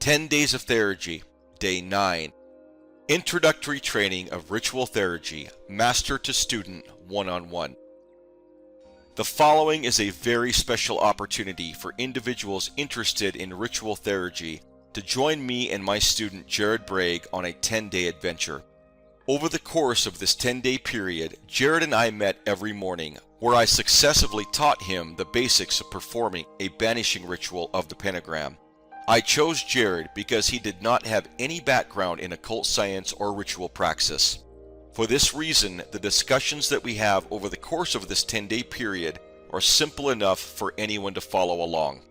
10 Days of Theurgy, Day 9. Introductory Training of Ritual Theurgy, Master to Student, One-on-One. The following is a very special opportunity for individuals interested in Ritual Theurgy to join me and my student Jared Bragg on a 10-day adventure. Over the course of this 10-day period, Jared and I met every morning, where I successively taught him the basics of performing a banishing ritual of the pentagram. I chose Jared because he did not have any background in occult science or ritual praxis. For this reason, the discussions that we have over the course of this 10-day period are simple enough for anyone to follow along.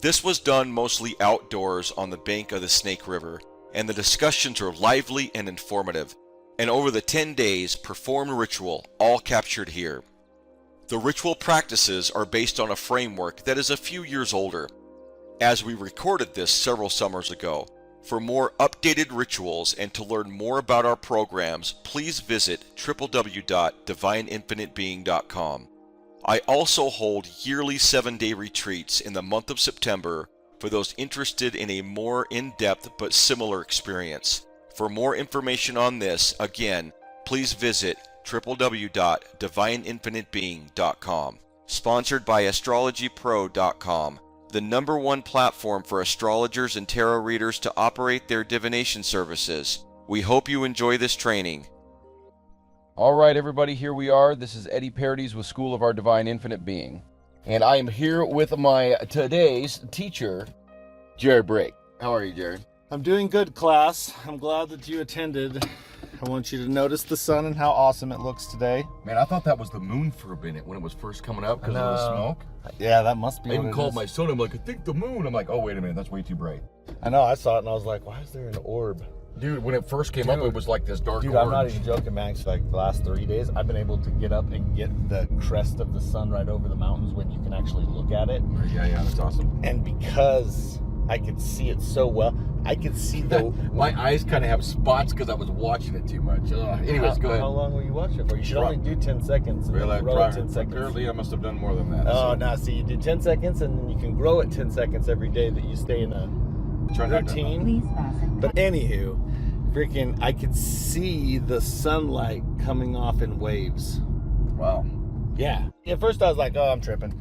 This was done mostly outdoors on the bank of the Snake River, and the discussions are lively and informative, and over the 10 days performed ritual, all captured here. The ritual practices are based on a framework that is a few years older, as we recorded this several summers ago. For more updated rituals and to learn more about our programs, please visit www.divineinfinitebeing.com. I also hold yearly 7-day retreats in the month of September for those interested in a more in-depth but similar experience. For more information on this, again, please visit www.divineinfinitebeing.com. Sponsored by astrologypro.com, the #1 platform for astrologers and tarot readers to operate their divination services. We hope you enjoy this training. All right, everybody, here we are. This is Eddie Parodies with School of Our Divine Infinite Being. And I am here with my today's teacher, Jared Bragg. How are you, Jared? I'm doing good, class. I'm glad that you attended. I want you to notice the sun and how awesome it looks today. Man, I thought that was the moon for a minute when it was first coming up because of the smoke. Yeah, that must be. I even called my son. I'm like, I think the moon. I'm like, oh, wait a minute, that's way too bright. I know, I saw it and I was like, why is there an orb? Dude, when it first came up, it was like this dark orange. I'm not even joking, Max. Like the last 3 days, I've been able to get up and get the crest of the sun right over the mountains when you can actually look at it. Yeah, that's awesome. And because I could see it so well, I could see the... My eyes kind of have spots because I was watching it too much. Anyways, go ahead. How long were you watching it for? You should only do 10 seconds. And really? grow it 10 seconds. Apparently, I must have done more than that. Oh, no. See, you do 10 seconds and then you can grow it 10 seconds every day that you stay in a routine. But anywho, freaking, I could see the sunlight coming off in waves. Wow. Yeah. At first I was like, oh, I'm tripping.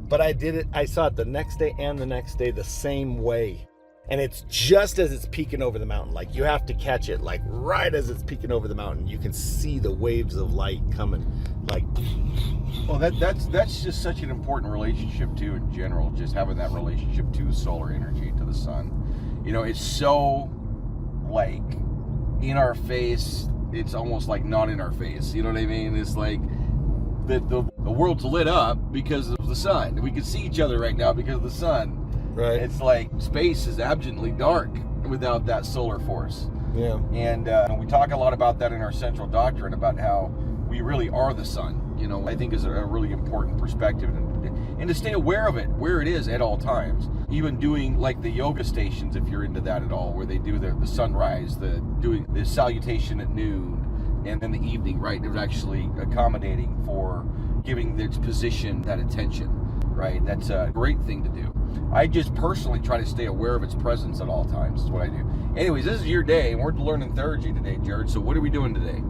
But I did it. I saw it the next day and the next day the same way. And it's just as it's peeking over the mountain. Like, you have to catch it, like, right as it's peeking over the mountain. You can see the waves of light coming, like... Well, that's just such an important relationship, too, in general. Just having that relationship to solar energy, to the sun. You know, it's so, like, in our face. It's almost like not in our face. You know what I mean? It's like the world's lit up because of the sun. We can see each other right now because of the sun. Right. It's like space is absolutely dark without that solar force. Yeah. And we talk a lot about that in our central doctrine, about how we really are the sun. You know, I think is a really important perspective, and to stay aware of it, where it is at all times. Even doing like the yoga stations, if you're into that at all, where they do the sunrise, doing the salutation at noon, and then the evening, right? They're actually accommodating for giving its position that attention, right? That's a great thing to do. I just personally try to stay aware of its presence at all times, is what I do. Anyways, this is your day, and we're learning Theurgy today, Jared. So what are we doing today?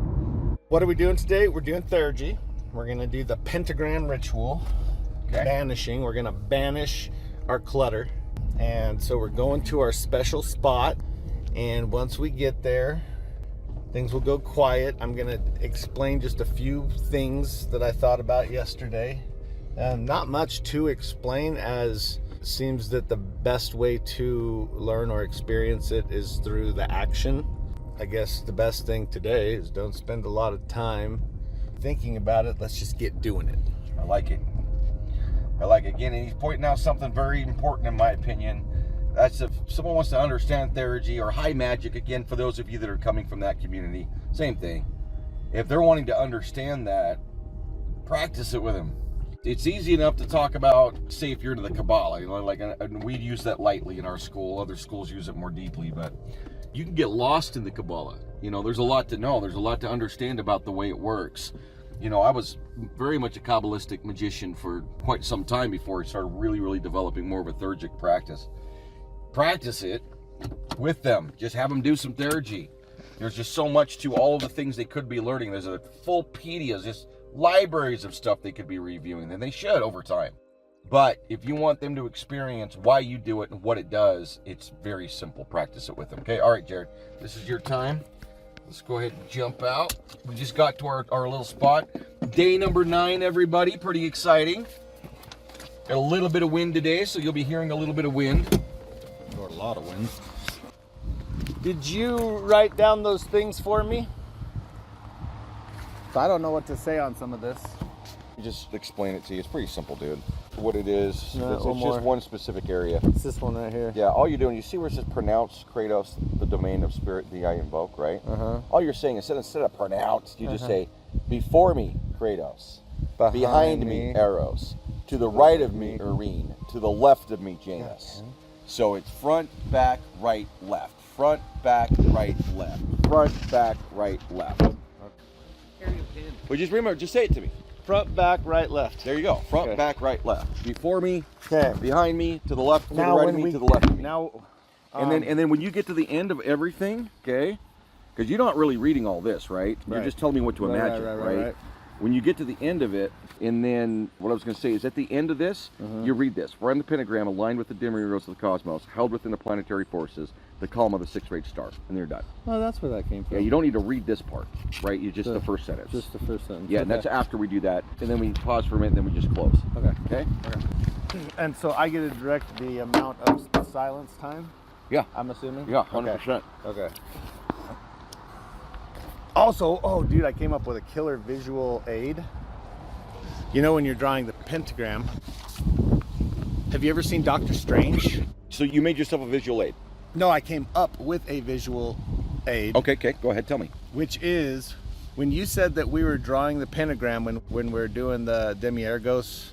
What are we doing today? We're doing Theurgy. We're going to do the pentagram ritual, banishing. We're going to banish our clutter. And so we're going to our special spot. And once we get there, things will go quiet. I'm going to explain just a few things that I thought about yesterday. Not much to explain, as it seems that the best way to learn or experience it is through the action. I guess the best thing today is don't spend a lot of time thinking about it. Let's just get doing it. I like it. Again, and he's pointing out something very important in my opinion. That's if someone wants to understand Theurgy or high magic, again, for those of you that are coming from that community, same thing. If they're wanting to understand that, practice it with them. It's easy enough to talk about, say, if you're into the Kabbalah, you know, like, and we use that lightly in our school. Other schools use it more deeply, but you can get lost in the Kabbalah. You know, there's a lot to know. There's a lot to understand about the way it works. You know, I was very much a Kabbalistic magician for quite some time before I started really developing more of a theurgic practice. Practice it, with them. Just have them do some theurgy. There's just so much to all of the things they could be learning. There's a full pedias, just libraries of stuff they could be reviewing, and they should over time. But if you want them to experience why you do it and what it does, it's very simple. Practice it with them. Okay, all right, Jared, this is your time. Let's go ahead and jump out. We just got to our little spot. Day number 9, everybody. Pretty exciting. Got a little bit of wind today, so you'll be hearing a little bit of wind. Or a lot of wind. Did you write down those things for me? I don't know what to say on some of this. Just explain it to you. It's pretty simple, dude. What it is, No, it's one just more. one specific area. It's this one right here. Yeah, all you're doing, you see where it says pronounce Kratos, the domain of spirit, the I invoke, right? All you're saying is instead of pronounce, you just say, before me, Kratos. Behind me, Eros. To the right of me, Irene. To the left of me, Janus. So it's front, back, right, left. Front, back, right, left. Front, back, right, left. Well, just remember, just say it to me. Front, back, right, left. There you go. Front, Okay. back, right, left. Before me, Okay. behind me, to the left, to Now the right when of me, we to the left of me. now, And then when you get to the end of everything, okay, because you're not really reading all this, right? You're Right. just telling me what to imagine, right? When you get to the end of it, and then what I was going to say is at the end of this, you read this. We're on the pentagram aligned with the demiurgos of the cosmos, held within the planetary forces, the calm of the sixth-rate star, and you're done. Oh, that's where that came from. Yeah, you don't need to read this part, right? You just the first sentence. Just the first sentence. Yeah, and that's after we do that, and then we pause for a minute, and then we just close. Okay. Okay? And so I get to direct the amount of silence time, Yeah. I'm assuming? Yeah, 100%. Okay. Also, oh, dude, I came up with a killer visual aid. You know when you're drawing the pentagram, have you ever seen Doctor Strange? So you made yourself a visual aid. No, I came up with a visual aid. Okay, go ahead, tell me. Which is, when you said that we were drawing the pentagram when we're doing the demiurgos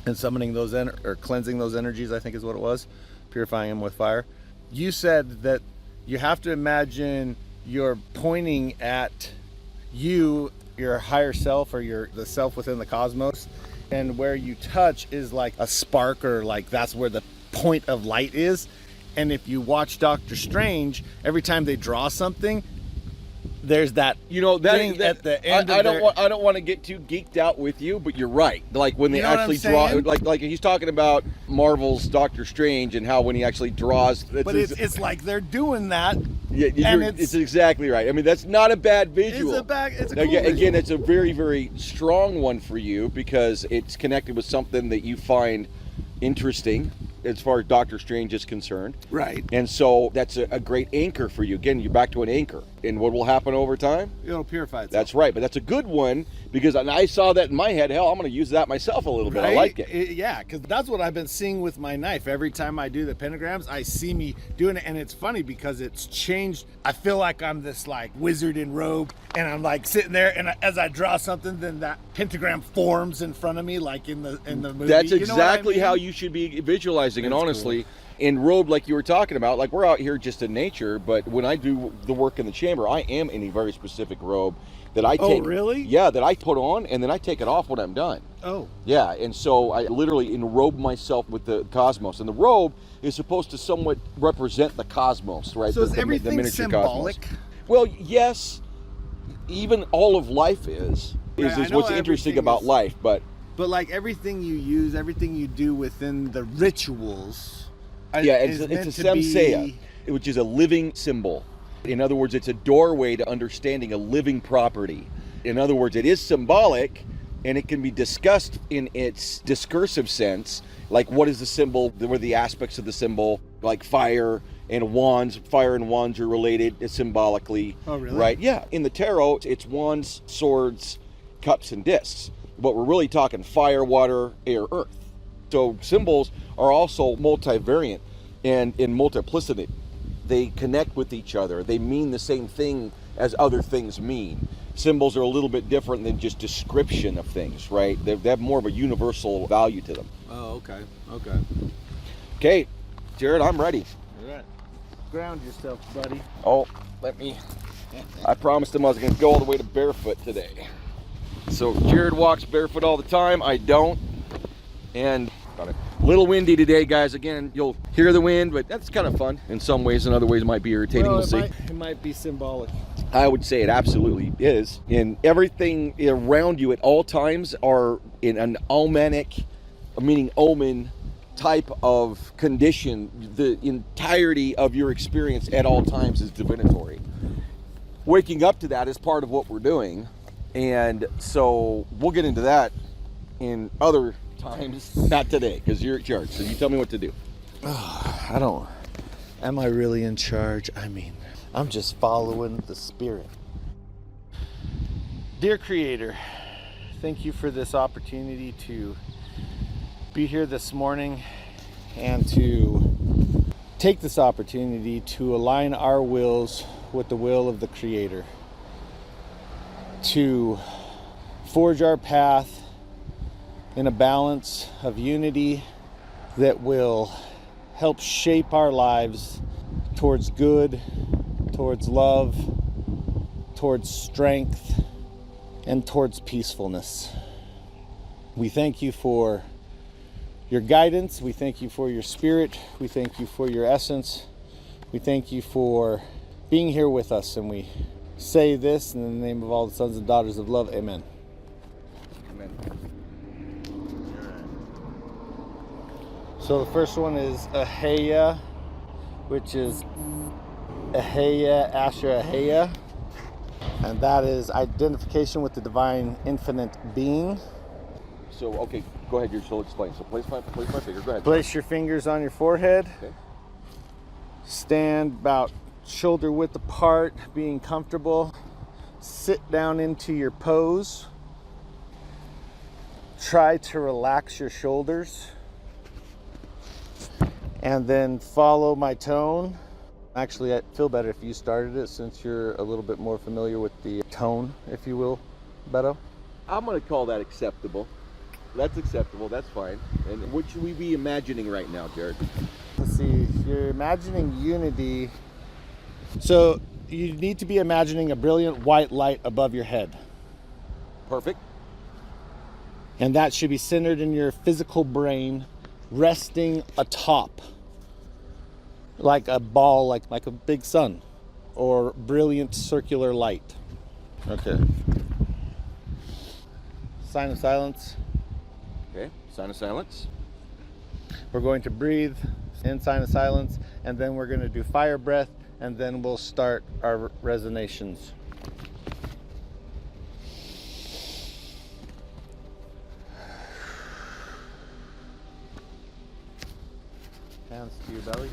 and summoning those, or cleansing those energies, I think is what it was, purifying them with fire. You said that you have to imagine you're pointing at you, your higher self, or the self within the cosmos, and where you touch is like a spark, or like that's where the point of light is. And if you watch Doctor Strange, every time they draw something, there's that, You know that thing at the end. I don't want to get too geeked out with you, but you're right. Like when they You know what actually I'm draw, saying? like he's talking about Marvel's Doctor Strange and how when he actually draws, But it's like they're doing that. yeah, and it's exactly right. I mean, that's not a bad visual. It's a cool Again, visual. it's a very, very strong one for you because it's connected with something that you find interesting as far as Doctor Strange is concerned. Right. And so that's a great anchor for you. Again, you're back to an anchor. And what will happen over time? It'll purify itself. That's right, but that's a good one because I saw that in my head. Hell, I'm going to use that myself a little bit. I like it. Yeah, because that's what I've been seeing with my knife. Every time I do the pentagrams, I see me doing it, and it's funny because it's changed. I feel like I'm this like wizard in robe, and I'm like sitting there, and as I draw something, then that pentagram forms in front of me, like in the movie. That's You know what I exactly mean? how you should be visualizing. And That's honestly, in robe, like you were talking about, like we're out here just in nature, but when I do the work in the chamber, I am in a very specific robe that I take. Oh, really? Yeah, that I put on, and then I take it off when I'm done. Oh. Yeah, and so I literally enrobe myself with the cosmos, and the robe is supposed to somewhat represent the cosmos, right? So is the everything miniature symbolic? cosmos. Well, yes, even all of life is Right, I know what's interesting everything about is- life, but But like everything you use, everything you do within the rituals. yeah, is it's meant a to be- samsaya, which is a living symbol. In other words, it's a doorway to understanding a living property. In other words, it is symbolic, and it can be discussed in its discursive sense, like what is the symbol, what are the aspects of the symbol, like fire and wands. Fire and wands are related symbolically. Oh, really? Right? Yeah. In the tarot, it's wands, swords, cups, and discs. But we're really talking fire, water, air, earth. So symbols are also multivariant and in multiplicity. They connect with each other. They mean the same thing as other things mean. Symbols are a little bit different than just description of things, right? They have more of a universal value to them. Oh, okay. Okay. Okay, Jared, I'm ready. All right. Ground yourself, buddy. Oh, I promised him I was going to go all the way to barefoot today. So Jared walks barefoot all the time. I don't. And got it. A little windy today, guys. Again, you'll hear the wind, but that's kind of fun in some ways. In other ways, it might be irritating. Well, We'll see. it might be symbolic. I would say it absolutely is. And everything around you at all times are in an omanic, meaning omen type of condition. The entirety of your experience at all times is divinatory. Waking up to that is part of what we're doing. And so we'll get into that in other times, not today, because you're in charge. So you tell me what to do. Am I really in charge? I mean, I'm just following the spirit. Dear Creator, thank you for this opportunity to be here this morning and to take this opportunity to align our wills with the will of the Creator, to forge our path in a balance of unity that will help shape our lives towards good, towards love, towards strength, and towards peacefulness. We thank you for your guidance. We thank you for your spirit. We thank you for your essence. We thank you for being here with us. And we say this in the name of all the sons and daughters of love. Amen. Amen. So the first one is Ahaya, which is Ahaya, Asher Ahaya. And that is identification with the divine infinite being. So, okay, go ahead. You're still explaining. So place my finger. Go ahead. Place your fingers on your forehead. Okay. Stand about shoulder width apart, being comfortable. Sit down into your pose. Try to relax your shoulders. And then follow my tone. Actually, I feel better if you started it since you're a little bit more familiar with the tone, if you will, Beto. I'm going to call that acceptable. That's acceptable. That's fine. And what should we be imagining right now, Jared? Let's see. You're imagining unity. So you need to be imagining a brilliant white light above your head. Perfect. And that should be centered in your physical brain, resting atop. Like a ball, like a big sun, or brilliant circular light. Okay. Sign of silence. Okay, sign of silence. We're going to breathe in sign of silence, and then we're going to do fire breath, and then we'll start our resonations. Hands to your belly.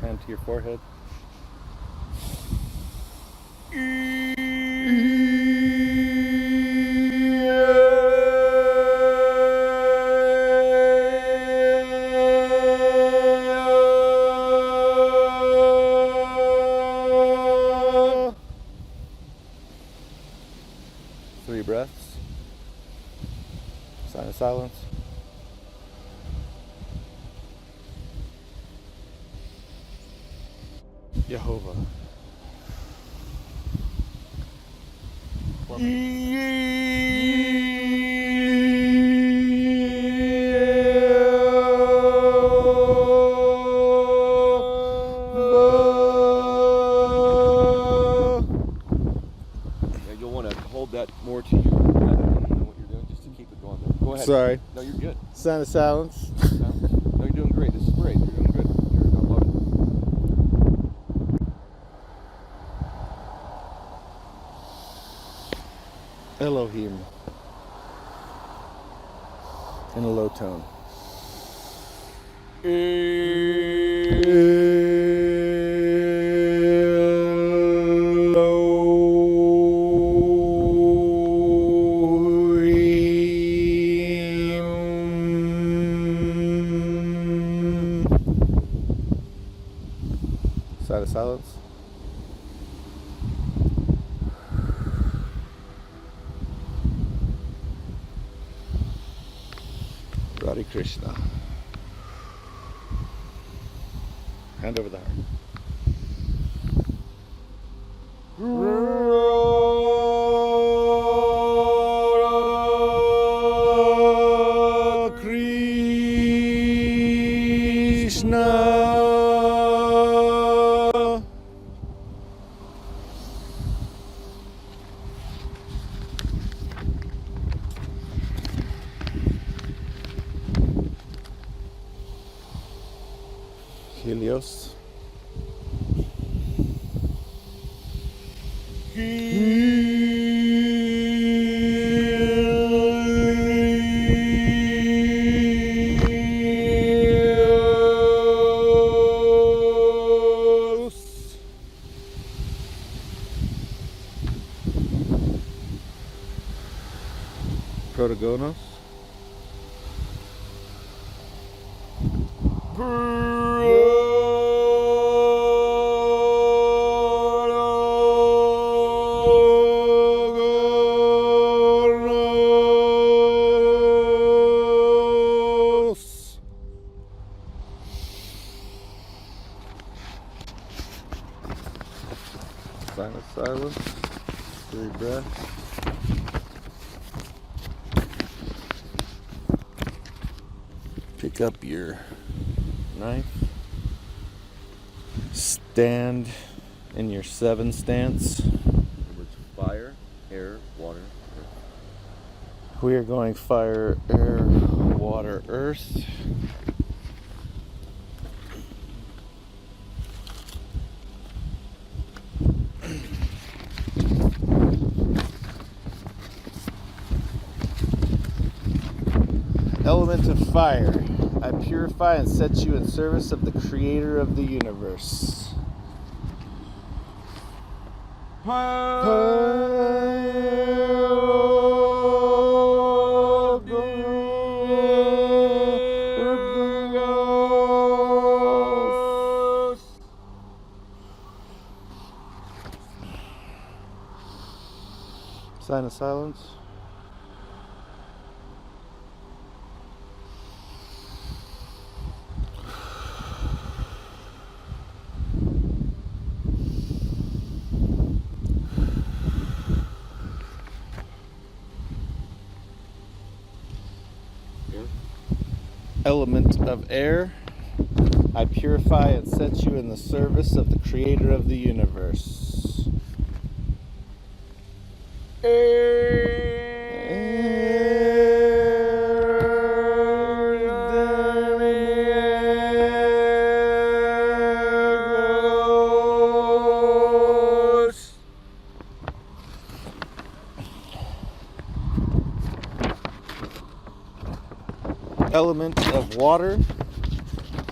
Hand to your forehead. Three breaths. Sign of silence. Jehovah. You'll want to hold that more to you. I don't know what you're doing, just to keep it going there. Go ahead. Sorry. No, you're good. Sign of silence. No, you're doing great. This is great. You're doing good, Jared. I love it. Elohim. In a low tone. Sign of silence. Krishna. Hand over the heart. Krishna. Helios. Protagonos. Sign of silence. 3 breaths. Pick up your knife. Stand in your 7 stance. Fire, air, water, earth. We are going fire, air, water, earth. Element of fire, I purify and set you in service of the creator of the universe. Sign of silence. Element of air, I purify and set you in the service of the creator of the universe. Element of water,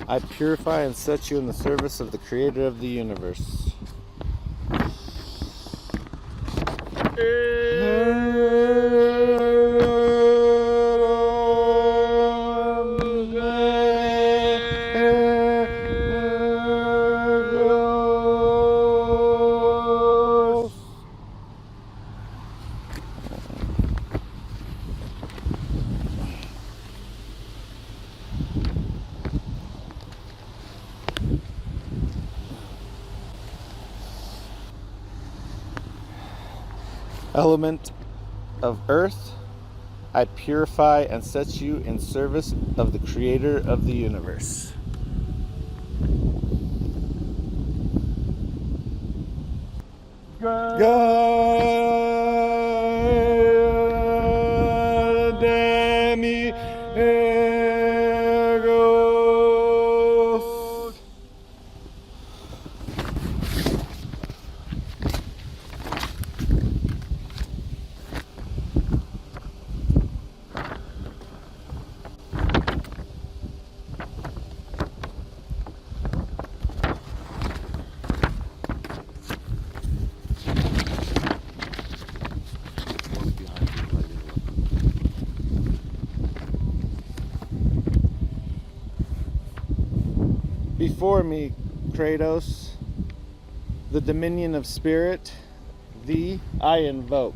I purify and set you in the service of the creator of the universe. Element of earth, I purify and set you in service of the creator of the universe. Before me, Kratos, the dominion of spirit, thee I invoke.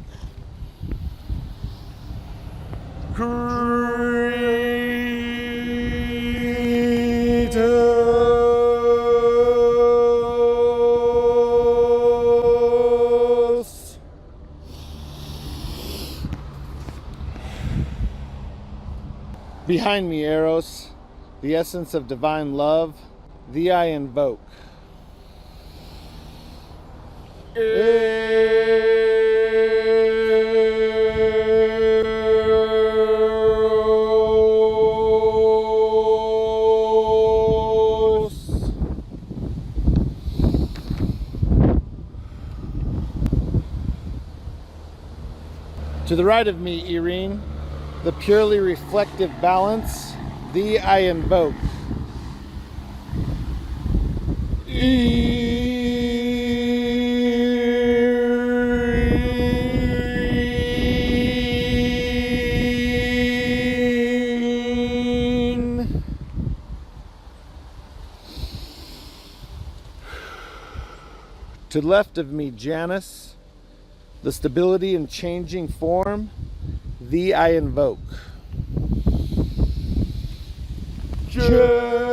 Kratos. Dose. Behind me, Eros, the essence of divine love, thee I invoke. To the right of me, Irene, the purely reflective balance, thee I invoke. Irene. To the left of me, Janus, the stability and changing form, thee I invoke. Janus.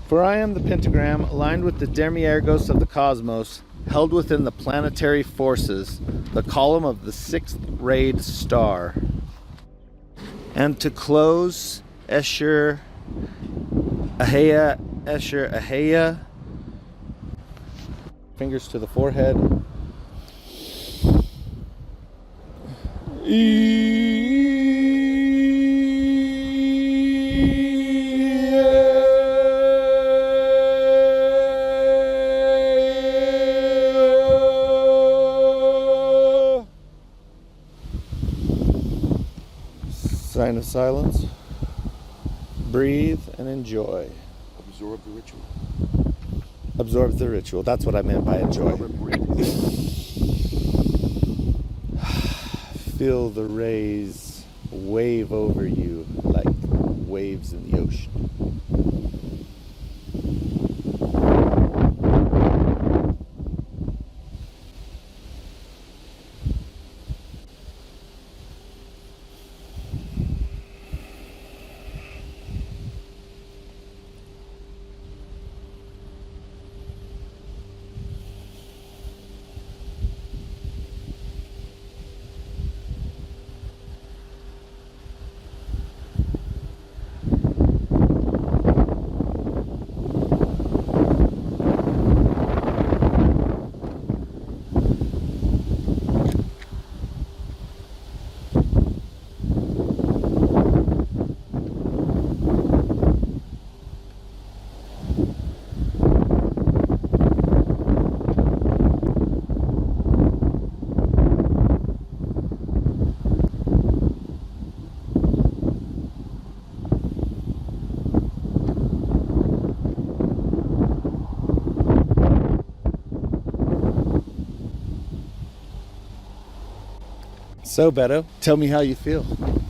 For I am the pentagram, aligned with the demiurgos of the cosmos, held within the planetary forces, the column of the sixth rayed star. And to close, Escher Ahea, Escher Ahea. Fingers to the forehead. Sign of silence. Breathe and enjoy. Absorb the ritual. Absorb the ritual. That's what I meant by enjoy. Feel the rays wave over you like waves in the ocean. So, Beto, tell me how you feel.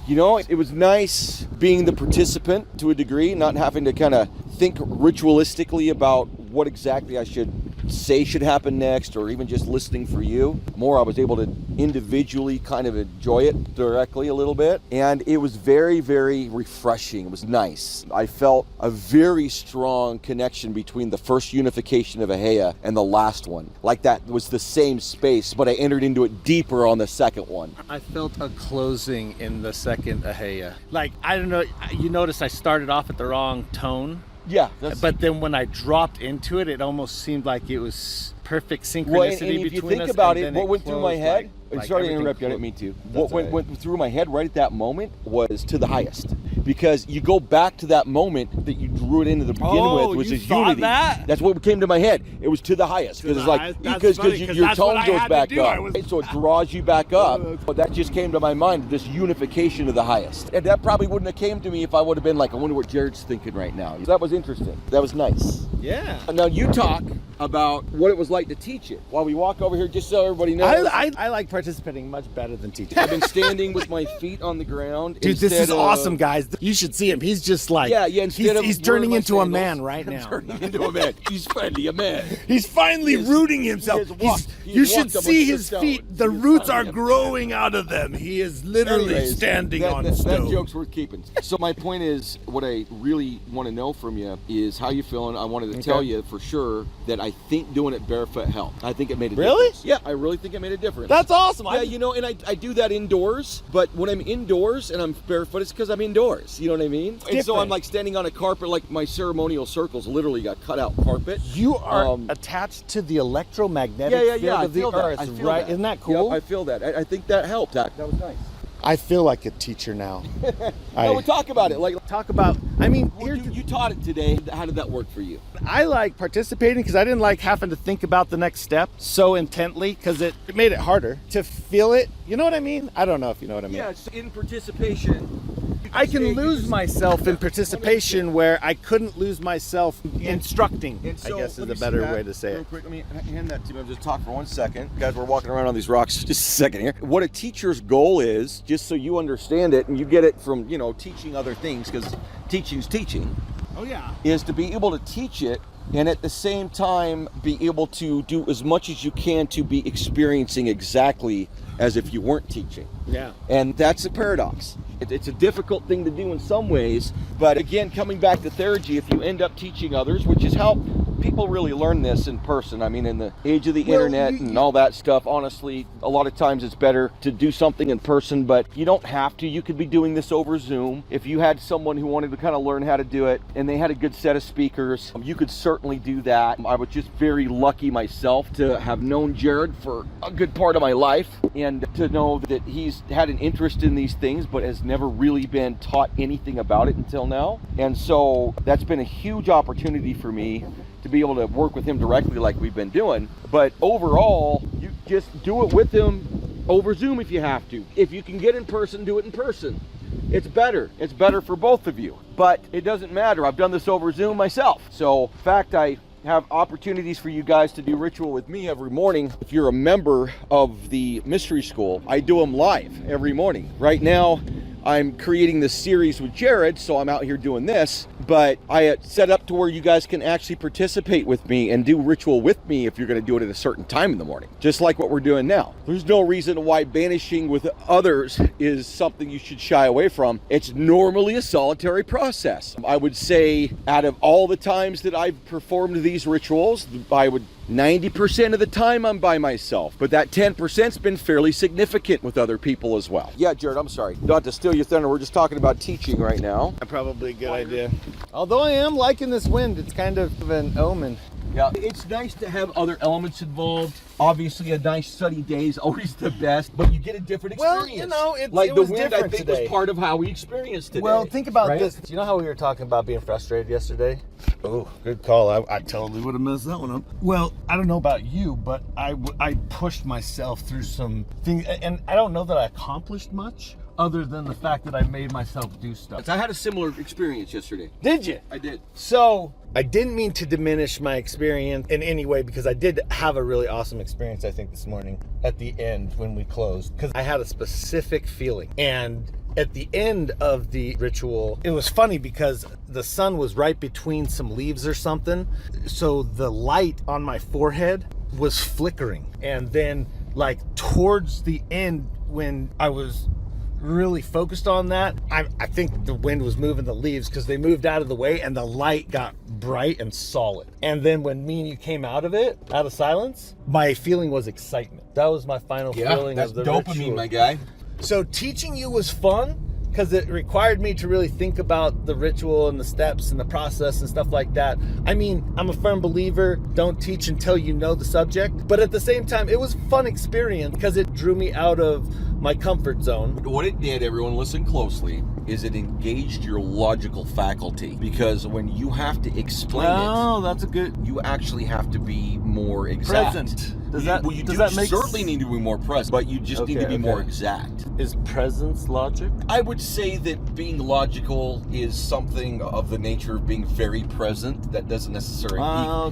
You know, it was nice being the participant to a degree, not having to kind of think ritualistically about what exactly I should say should happen next, or even just listening for you. More, I was able to individually kind of enjoy it directly a little bit, and it was very, very refreshing. It was nice. I felt a very strong connection between the first unification of Ahea and the last one. Like that was the same space, but I entered into it deeper on the second one. I felt a closing in the second Ahea. Like, I don't know, you notice I started off at the wrong tone. Yeah. But then when I dropped into it, it almost seemed like it was perfect synchronicity well, and if between you think us, about it, then what went through my head, like sorry to everything interrupt you, I didn't mean to. That's What went through my head right at that moment was to the highest. Because you go back to that moment that you drew it into the begin with, was you this thought unity. that? That's what came to my head. It was to the highest. Because it's like, because your tone goes back up. So it draws you back up. But that just came to my mind, this unification of the highest. And that probably wouldn't have came to me if I would have been like, I wonder what Jared's thinking right now. That was interesting. That was nice. Yeah. Now you talk, about what it was like to teach it. While we walk over here, just so everybody knows. I like participating much better than teaching. I've been standing with my feet on the ground. Dude, this is awesome, guys. You should see him. He's just like, he's turning into a man right now. Turning into a man. He's finally a man. He's finally rooting himself. You should see his feet. The roots are growing out of them. He is literally standing on stone. That joke's worth keeping. So my point is, what I really want to know from you is how you feeling. I wanted to tell you for sure that I think doing it barefoot helped. I think it made a difference. Yeah, I really think it made a difference. That's awesome. Yeah, you know, and I do that indoors, but when I'm indoors and I'm barefoot, it's because I'm indoors. You know what I mean? And so I'm like standing on a carpet, like my ceremonial circles literally got cut out carpet. You are attached to the electromagnetic field of the earth, right? Isn't that cool? Yeah, I feel that. I think that helped. That was nice. I feel like a teacher now. No, we talk about it. I mean, you taught it today. How did that work for you? I like participating because I didn't like having to think about the next step so intently, because it made it harder to feel it. You know what I mean? I don't know if you know what I mean. Yeah, it's in participation. I can lose myself in participation where I couldn't lose myself instructing, I guess is a better way to say it. Real quick, let me hand that to you. I'll just talk for 1 second. Guys, we're walking around on these rocks just a second here. What a teacher's goal is, just so you understand it, and you get it from, teaching other things, because teaching's teaching. Oh, yeah. Is to be able to teach it and at the same time be able to do as much as you can to be experiencing exactly as if you weren't teaching. Yeah. And that's a paradox. It's a difficult thing to do in some ways, but again, coming back to Theurgy, if you end up teaching others, which is how people really learn this in person. I mean, in the age of the internet and all that stuff, honestly, a lot of times it's better to do something in person, but you don't have to. You could be doing this over Zoom. If you had someone who wanted to kind of learn how to do it and they had a good set of speakers, you could certainly do that. I was just very lucky myself to have known Jared for a good part of my life and to know that he's had an interest in these things, but has never really been taught anything about it until now. And so that's been a huge opportunity for me to be able to work with him directly like we've been doing. But overall, you just do it with him over Zoom if you have to. If you can get in person, do it in person. It's better. It's better for both of you. But it doesn't matter. I've done this over Zoom myself. So, in fact, I have opportunities for you guys to do ritual with me every morning. If you're a member of the mystery school, I do them live every morning. Right now, I'm creating this series with Jared, so I'm out here doing this, but I set up to where you guys can actually participate with me and do ritual with me if you're going to do it at a certain time in the morning, just like what we're doing now. There's no reason why banishing with others is something you should shy away from. It's normally a solitary process. I would say out of all the times that I've performed these rituals, 90% of the time I'm by myself, but that 10%'s been fairly significant with other people as well. Yeah, Jared, I'm sorry. Not to steal your thunder, we're just talking about teaching right now. Probably a good idea. Although I am liking this wind, it's kind of an omen. Yeah, it's nice to have other elements involved. Obviously, a nice sunny day is always the best, but you get a different experience. Well, it the was wind, I think, today. was part of how we experienced today. Well, think about this. You know how we were talking about being frustrated yesterday? Oh, good call. I totally would have messed that one up. Well, I don't know about you, but I pushed myself through some things, and I don't know that I accomplished much other than the fact that I made myself do stuff. I had a similar experience yesterday. Did you? I did. So, I didn't mean to diminish my experience in any way, because I did have a really awesome experience, I think, this morning at the end when we closed, because I had a specific feeling. And at the end of the ritual, it was funny because the sun was right between some leaves or something. So the light on my forehead was flickering. And then like towards the end, when I was really focused on that, I think the wind was moving the leaves because they moved out of the way and the light got bright and solid. And then when me and you came out of silence, my feeling was excitement. That was my final feeling of the ritual. That's dopamine, my guy. So teaching you was fun because it required me to really think about the ritual and the steps and the process and stuff like that. I mean, I'm a firm believer, don't teach until you know the subject. But at the same time, it was a fun experience because it drew me out of my comfort zone. What it did, everyone listen closely, is it engaged your logical faculty. Because when you have to explain that's a good... you actually have to be more exact. Present. Does that make certainly need to be more present, but you just need to be more exact. Is presence logic? I would say that being logical is something of the nature of being very present. That doesn't necessarily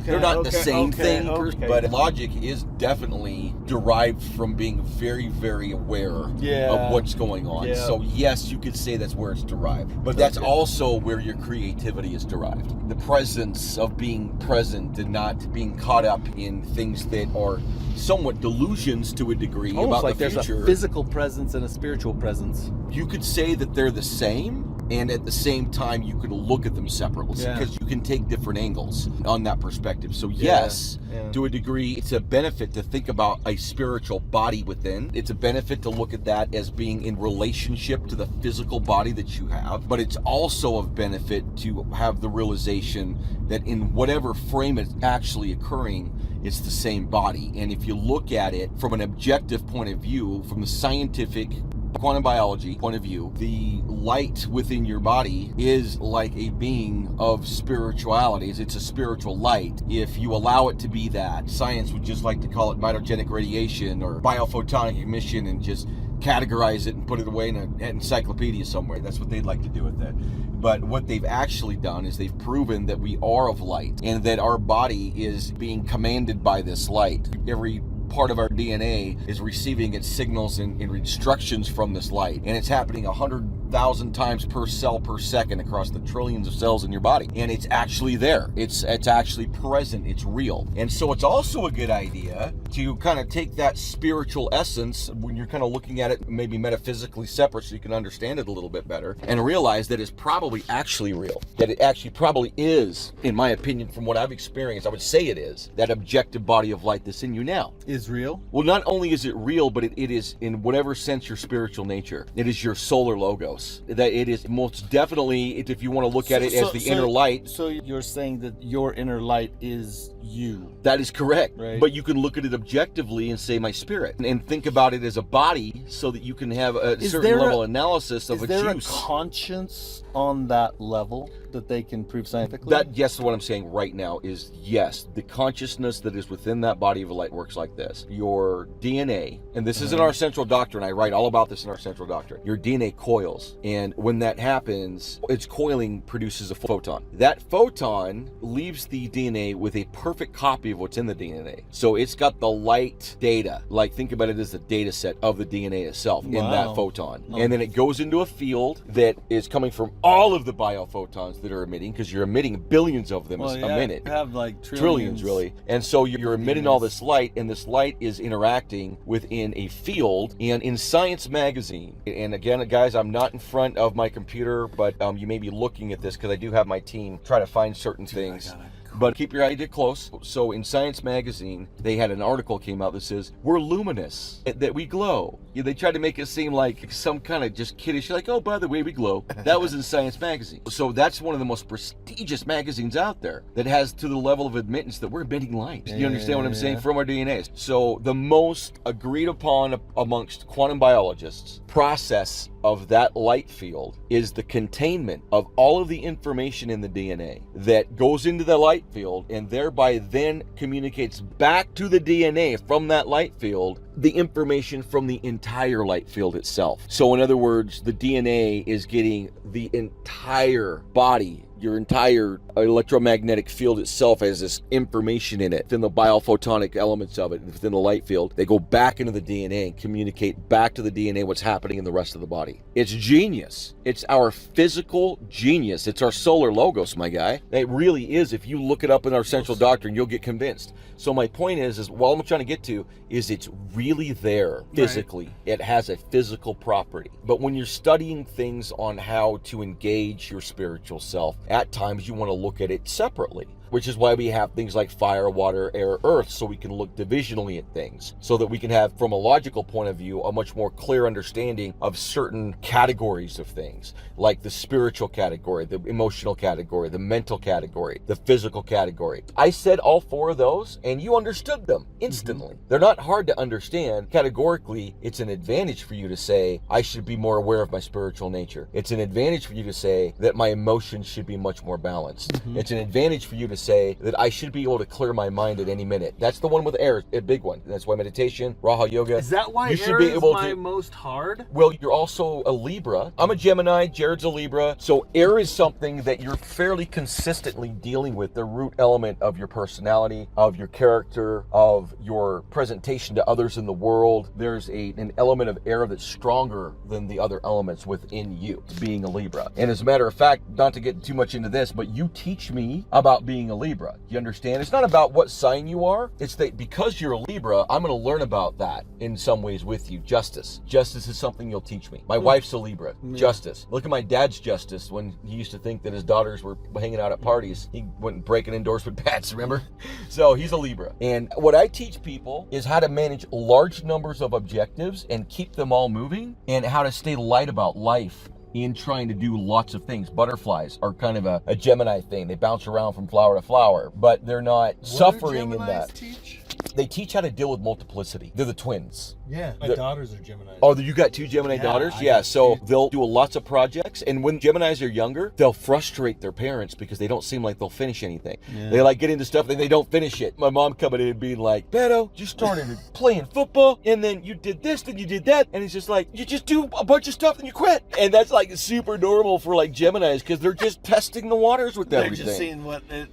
they're not the same thing, but logic is definitely derived from being very, very aware of what's going on. So yes, you could say that's where it's derived, but that's also where your creativity is derived. The presence of being present and not being caught up in things that are somewhat delusions to a degree about like the future. There's a physical presence and a spiritual presence. You could say that they're the same, and at the same time you could look at them separately because you can take different angles on that perspective. So yes, to a degree, it's a benefit to think about a spiritual body within. It's a benefit to look at that as being in relationship to the physical body that you have, but it's also of benefit to have the realization that in whatever frame it's actually occurring, it's the same body. And if you look at it from an objective point of view, from the scientific quantum biology point of view, the light within your body is like a being of spirituality. It's a spiritual light. If you allow it to be that, science would just like to call it mitogenic radiation or biophotonic emission and just categorize it and put it away in an encyclopedia somewhere. That's what they'd like to do with it. But what they've actually done is they've proven that we are of light and that our body is being commanded by this light. Every part of our DNA is receiving its signals and instructions from this light, and it's happening 100,000 times per cell per second across the trillions of cells in your body, and it's actually there. It's actually present. It's real. And so it's also a good idea to kind of take that spiritual essence when you're kind of looking at it maybe metaphysically separate so you can understand it a little bit better and realize that it's probably actually real, that it actually probably is, in my opinion, from what I've experienced, I would say it is that objective body of light that's in you now. Is real? Well, not only is it real, but it is in whatever sense your spiritual nature. It is your solar logos. That it is most definitely, if you want to look at it as the inner light. So you're saying that your inner light is you. That is correct. Right. But you can look at it objectively and say my spirit and think about it as a body so that you can have a certain level of analysis of a juice. Is there a conscience on that level that they can prove scientifically? Yes, what I'm saying right now is yes, the consciousness that is within that body of light works like this. Your DNA, and this is in our central doctrine, I write all about this in our central doctrine. Your DNA coils, and when that happens, its coiling produces a photon. That photon leaves the DNA with a perfect copy of what's in the DNA. So it's got the light data, like think about it as the data set of the DNA itself in that photon. And then it goes into a field that is coming from all of the biophotons that are emitting, because you're emitting billions of them a minute. You have like trillions really. And so you're emitting all this light, and this light is interacting within a field. And in Science magazine, and again guys, I'm not in front of my computer, but you may be looking at this because I do have my team try to find certain things. But keep your idea close. So in Science magazine, they had an article came out that says, we're luminous, that we glow. They tried to make it seem like some kind of just kiddish, like, oh, by the way, we glow. That was in Science magazine. So that's one of the most prestigious magazines out there that has to the level of admittance that we're emitting light. You understand what I'm saying? From our DNA. So the most agreed upon amongst quantum biologists process of that light field is the containment of all of the information in the DNA that goes into the light field and thereby then communicates back to the DNA from that light field the information from the entire light field itself. So in other words, the DNA is getting the entire body, your entire electromagnetic field itself has this information in it, within the biophotonic elements of it, within the light field. They go back into the DNA and communicate back to the DNA what's happening in the rest of the body. It's genius. It's our physical genius. It's our solar logos, my guy. It really is. If you look it up in our central doctrine, you'll get convinced. So my point is what I'm trying to get to is it's really there physically. Right. It has a physical property. But when you're studying things on how to engage your spiritual self, at times you want to look at it separately, which is why we have things like fire, water, air, earth, so we can look divisionally at things, so that we can have, from a logical point of view, a much more clear understanding of certain categories of things, like the spiritual category, the emotional category, the mental category, the physical category. I said all four of those, and you understood them instantly. Mm-hmm. They're not hard to understand. Categorically, it's an advantage for you to say, I should be more aware of my spiritual nature. It's an advantage for you to say that my emotions should be be much more balanced. It's an advantage for you to say that I should be able to clear my mind at any minute. That's the one with air, a big one. That's why meditation, Raha Yoga. Is that why you should air be is able my to, most hard? Well, you're also a Libra. I'm a Gemini, Jared's a Libra. So air is something that you're fairly consistently dealing with, the root element of your personality, of your character, of your presentation to others in the world. There's an element of air that's stronger than the other elements within you, being a Libra. And as a matter of fact, not to get too much into this, but you teach me about being a Libra. You understand? It's not about what sign you are. It's that because you're a Libra, I'm going to learn about that in some ways with you. Justice. Justice is something you'll teach me. My wife's a Libra. Justice. Look at my dad's justice when he used to think that his daughters were hanging out at parties. He went breaking indoors with bats, remember? So he's a Libra. And what I teach people is how to manage large numbers of objectives and keep them all moving, and how to stay light about life in trying to do lots of things. Butterflies are kind of a Gemini thing. They bounce around from flower to flower, but they're not suffering in that. Teach? They teach how to deal with multiplicity. They're the twins. Yeah, my daughters are Gemini. Oh, you got two Gemini daughters? Yeah, so they'll do lots of projects, and when Geminis are younger, they'll frustrate their parents because they don't seem like they'll finish anything. Yeah. They like get into stuff and they don't finish it. My mom coming in and being like, Beto, you started playing football, and then you did this, then you did that, and he's just like, you just do a bunch of stuff and you quit. And that's like super normal for like Geminis because they're just testing the waters with everything. They're just seeing what they're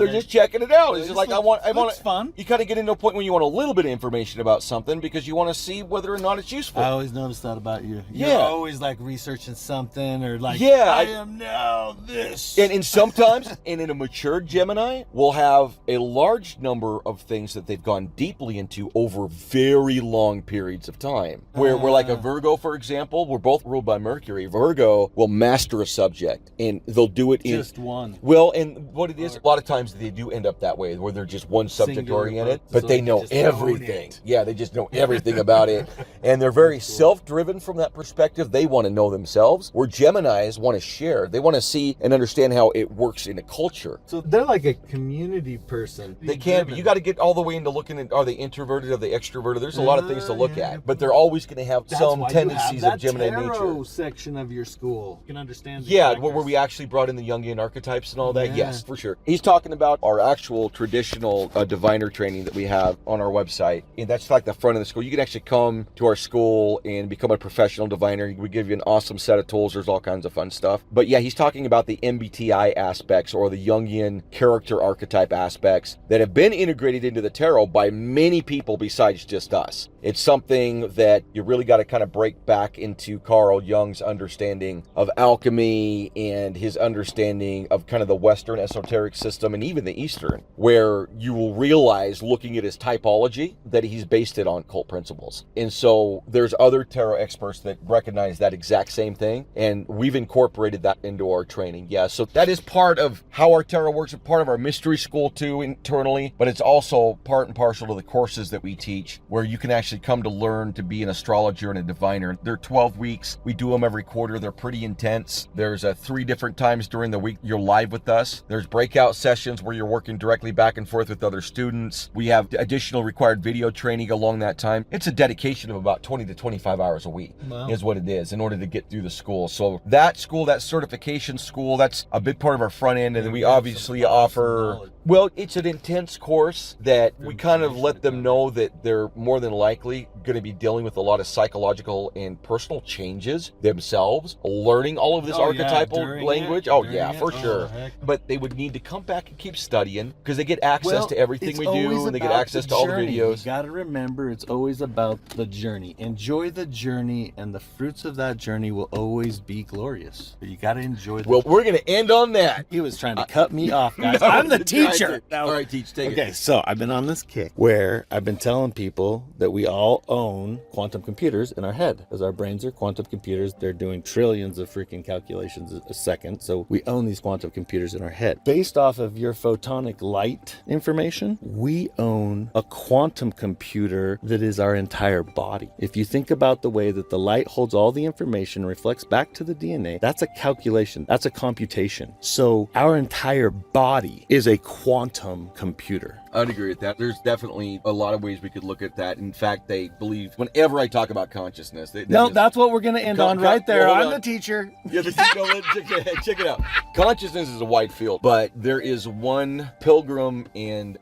just checking it out. It's just like, I want fun. You kind of get into a point when you want a little bit of information about something because you want to see whether or not it's useful. I always noticed that about you. You're always like researching something or like, I am now this. And sometimes, and in a mature Gemini, will have a large number of things that they've gone deeply into over very long periods of time. Where we're like a Virgo, for example, we're both ruled by Mercury. Virgo will master a subject and they'll do it in just one. Well, and what it is, a lot of times they do end up that way where they're just one subject oriented, but they know everything. Yeah, they just know everything about it. And they're very self-driven from that perspective. They want to know themselves. Where Geminis want to share. They want to see and understand how it works in a culture. So they're like a community person. They can be. You got to get all the way into looking at, are they introverted, are they extroverted? There's a lot of things to look at. But they're always going to have some tendencies of Gemini nature. Section of your school. You can understand. Yeah, where we actually brought in the Jungian archetypes and all that. Yeah. Yes, for sure. He's talking about our actual traditional diviner training that we have on our website. And that's like the front of the school. You can actually come to our school and become a professional diviner. We give you an awesome set of tools. There's all kinds of fun stuff. But yeah, he's talking about the MBTI aspects or the Jungian character archetype aspects that have been integrated into the tarot by many people besides just us. It's something that you really got to kind of break back into Carl Jung's understanding of alchemy and his understanding of kind of the Western esoteric system and even the Eastern, where you will realize looking at his typology that he's based it on cult principles. And so there's other tarot experts that recognize that exact same thing, and we've incorporated that into our training. Yeah, so that is part of how our tarot works, and part of our mystery school too internally, but it's also part and parcel to the courses that we teach, where you can actually come to learn to be an astrologer and a diviner. They're 12 weeks. We do them every quarter. They're pretty intense. There's 3 different times during the week you're live with us. There's breakout sessions where you're working directly back and forth with other students. We have additional required video training along that time. It's a dedication of about 20 to 25 hours a week. Wow. Is what it is in order to get through the school. So that school, that certification school, that's a big part of our front end. And then we obviously offer, well, it's an intense course that we kind of let them know that they're more than likely going to be dealing with a lot of psychological and personal changes themselves, learning all of this archetypal language. For sure. But they would need to come back and keep studying because they get access to everything we do, and they get access to all the videos. You got to remember, it's always about the journey. Enjoy the journey, and the fruits of that journey will always be glorious. But you got to enjoy the Well, we're going to end on that. He was trying to cut me off, guys. No, I'm the teacher. All right, teach. Take it. Okay, so I've been on this kick where I've been telling people that we all own quantum computers in our head, because our brains are quantum computers. They're doing trillions of freaking calculations a second. So we own these quantum computers in our head. Based off of your photonic light information, we own a quantum computer that is our entire body. If you think about the way that the light holds all the information, reflects back to the DNA, that's a calculation, that's a computation. So our entire body is a quantum computer. I'd agree with that. There's definitely a lot of ways we could look at that. In fact, they believe whenever I talk about consciousness, that's what we're going to end on right there. Hold I'm on. the teacher. Yeah, check it out. Consciousness is a wide field, but there is one Pilgrim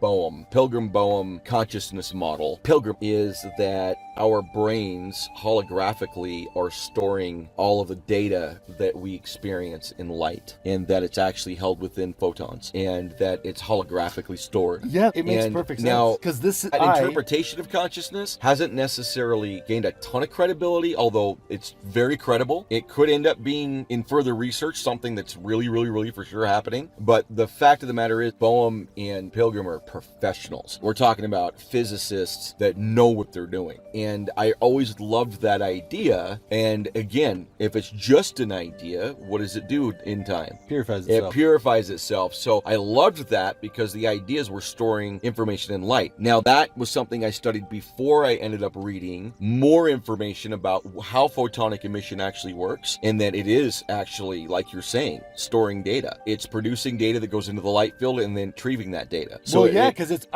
Boehm consciousness model. Pilgrim is that our brains holographically are storing all of the data that we experience in light, and that it's actually held within photons, and that it's holographically stored. Yeah, it makes perfect sense. Now, because this interpretation of consciousness hasn't necessarily gained a ton of credibility, although it's very credible. It could end up being, in further research, something that's really, really, really for sure happening. But the fact of the matter is, Boehm and Pilgrim are professionals. We're talking about physicists that know what they're doing. And I always loved that idea. And again, if it's just an idea, what does it do in time? Purifies itself. It purifies itself. So I loved that because the ideas were storing information in light. Now, that was something I studied before I ended up reading more information about how photonic emission actually works, and that it is actually, like you're saying, storing data. It's producing data that goes into the light field and then retrieving that data. So because if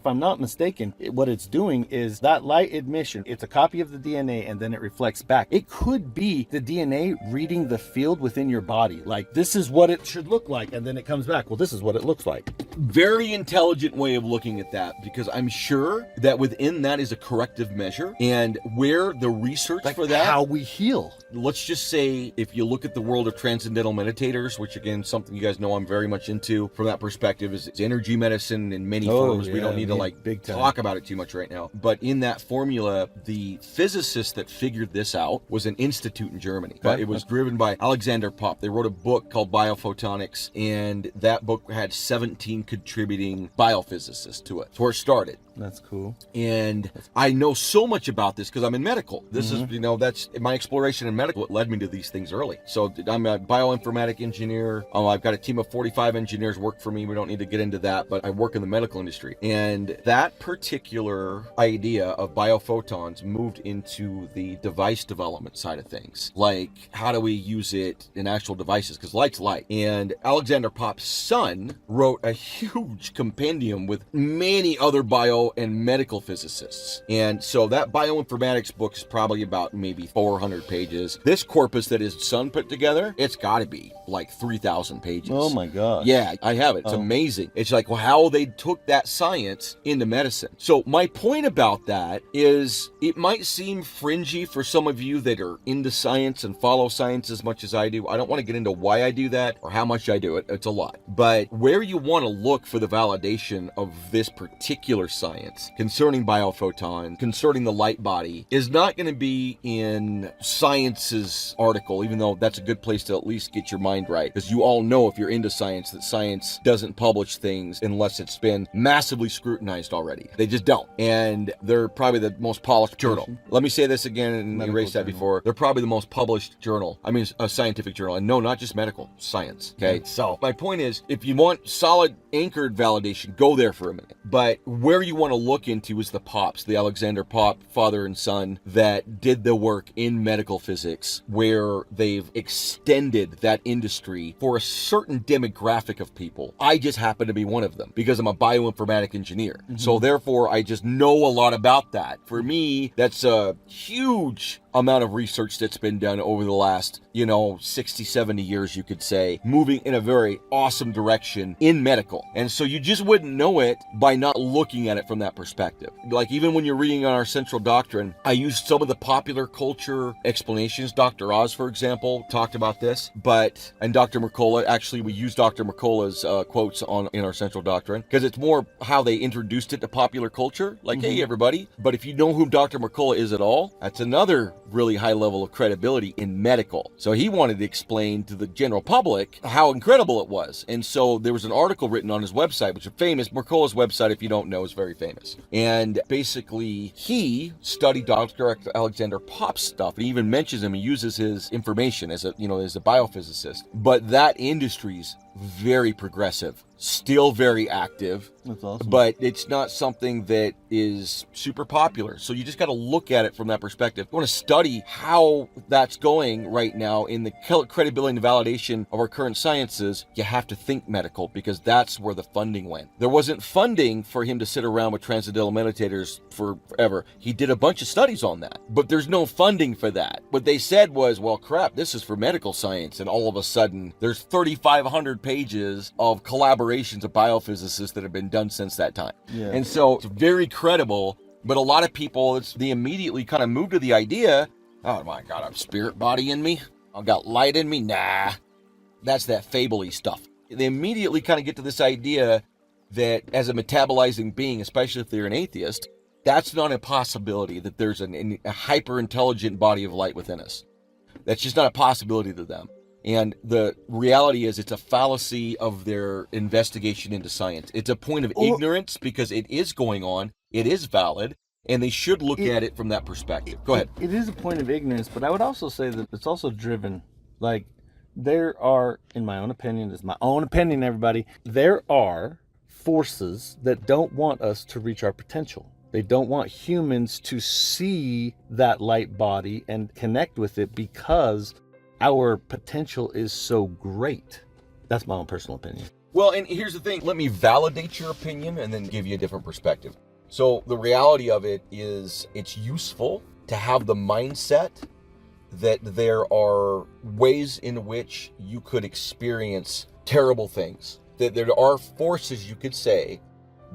I'm not mistaken, what it's doing is that light emission, it's a copy of the DNA and then it reflects back. It could be the DNA reading the field within your body. Like, this is what it should look like, and then it comes back. Well, this is what it looks like. Very intelligent way of looking at that, because I'm sure that within that is a corrective measure, and where the research for that, how we heal. Let's just say, if you look at the world of transcendental meditators, which again, something you guys know I'm very much into from that perspective, is energy medicine in many forms. We don't need to talk about it too much right now. But in that formula, the physicist that figured this out was an institute in Germany. But it was driven by Alexander Popp. They wrote a book called Biophotonics, and that book had 17 contributing biophysicists to it. That's where it started. That's cool. And I know so much about this because I'm in medical. This is, that's my exploration in medical. It led me to these things early. So I'm a bioinformatic engineer. I've got a team of 45 engineers work for me. We don't need to get into that, but I work in the medical industry. And that particular idea of biophotons moved into the device development side of things. Like, how do we use it in actual devices? Because light's light. And Alexander Popp's son wrote a huge compendium with many other bio and medical physicists. And so that bioinformatics book is probably about maybe 400 pages. This corpus that his son put together, it's got to be like 3,000 pages. Oh my God. Yeah, I have it. It's amazing. It's like, well, how they took that science into medicine. So my point about that is, it might seem fringy for some of you that are into science and follow science as much as I do. I don't want to get into why I do that or how much I do it. It's a lot. But where you want to look for the validation of this particular science concerning biophoton, concerning the light body, is not going to be in Science's article, even though that's a good place to at least get your mind right. Because you all know, if you're into science, that science doesn't publish things unless it's been massively scrutinized already. They just don't. And they're probably the most polished journal. Let me say this again and erase that before. They're probably the most published journal. I mean, a scientific journal. And no, not just medical, science. Okay. So my point is, if you want solid anchored validation, go there for a minute. But where you want to look into is the Popps, the Alexander Popp, father and son, that did the work in medical physics, where they've extended that industry for a certain demographic of people. I just happen to be one of them because I'm a bioinformatic engineer. So therefore, I just know a lot about that. For me, that's a huge amount of research that's been done over the last, 60, 70 years, you could say, moving in a very awesome direction in medical. And so you just wouldn't know it by not looking at it from that perspective. Like, even when you're reading on our central doctrine, I used some of the popular culture explanations. Dr. Oz, for example, talked about this, and Dr. Mercola, actually, we use Dr. Mercola's quotes in our central doctrine, because it's more how they introduced it to popular culture. Like, hey, everybody. But if you know who Dr. Mercola is at all, that's another really high level of credibility in medical. So he wanted to explain to the general public how incredible it was. And so there was an article written on his website, which is famous. Mercola's website, if you don't know, is very famous. And basically, he studied Dr. Alexander Popp's stuff. And he even mentions him and uses his information as a biophysicist. But that industry's very progressive. still very active. That's awesome. But it's not something that is super popular. So you just got to look at it from that perspective. You want to study how that's going right now in the credibility and validation of our current sciences. You have to think medical, because that's where the funding went. There wasn't funding for him to sit around with transcendental meditators forever. He did a bunch of studies on that, but there's no funding for that. What they said was, well, crap, this is for medical science. And all of a sudden there's 3,500 pages of collaborations of biophysicists that have been done since that time. Yeah. And so it's very credible, but a lot of people, they immediately kind of move to the idea, oh my God, I'm spirit body in me. I've got light in me. Nah, that's that fable-y stuff. They immediately kind of get to this idea that as a metabolizing being, especially if they're an atheist, that's not a possibility, that there's a hyper-intelligent body of light within us. That's just not a possibility to them. And the reality is, it's a fallacy of their investigation into science. It's a point of ignorance, because it is going on, it is valid, and they should look at it from that perspective. Go ahead. It is a point of ignorance, but I would also say that it's also driven. Like, there are, in my own opinion, this is my own opinion, everybody, there are forces that don't want us to reach our potential. They don't want humans to see that light body and connect with it, because our potential is so great. That's my own personal opinion. Well, and here's the thing. Let me validate your opinion and then give you a different perspective. So the reality of it is, it's useful to have the mindset that there are ways in which you could experience terrible things. That there are forces, you could say,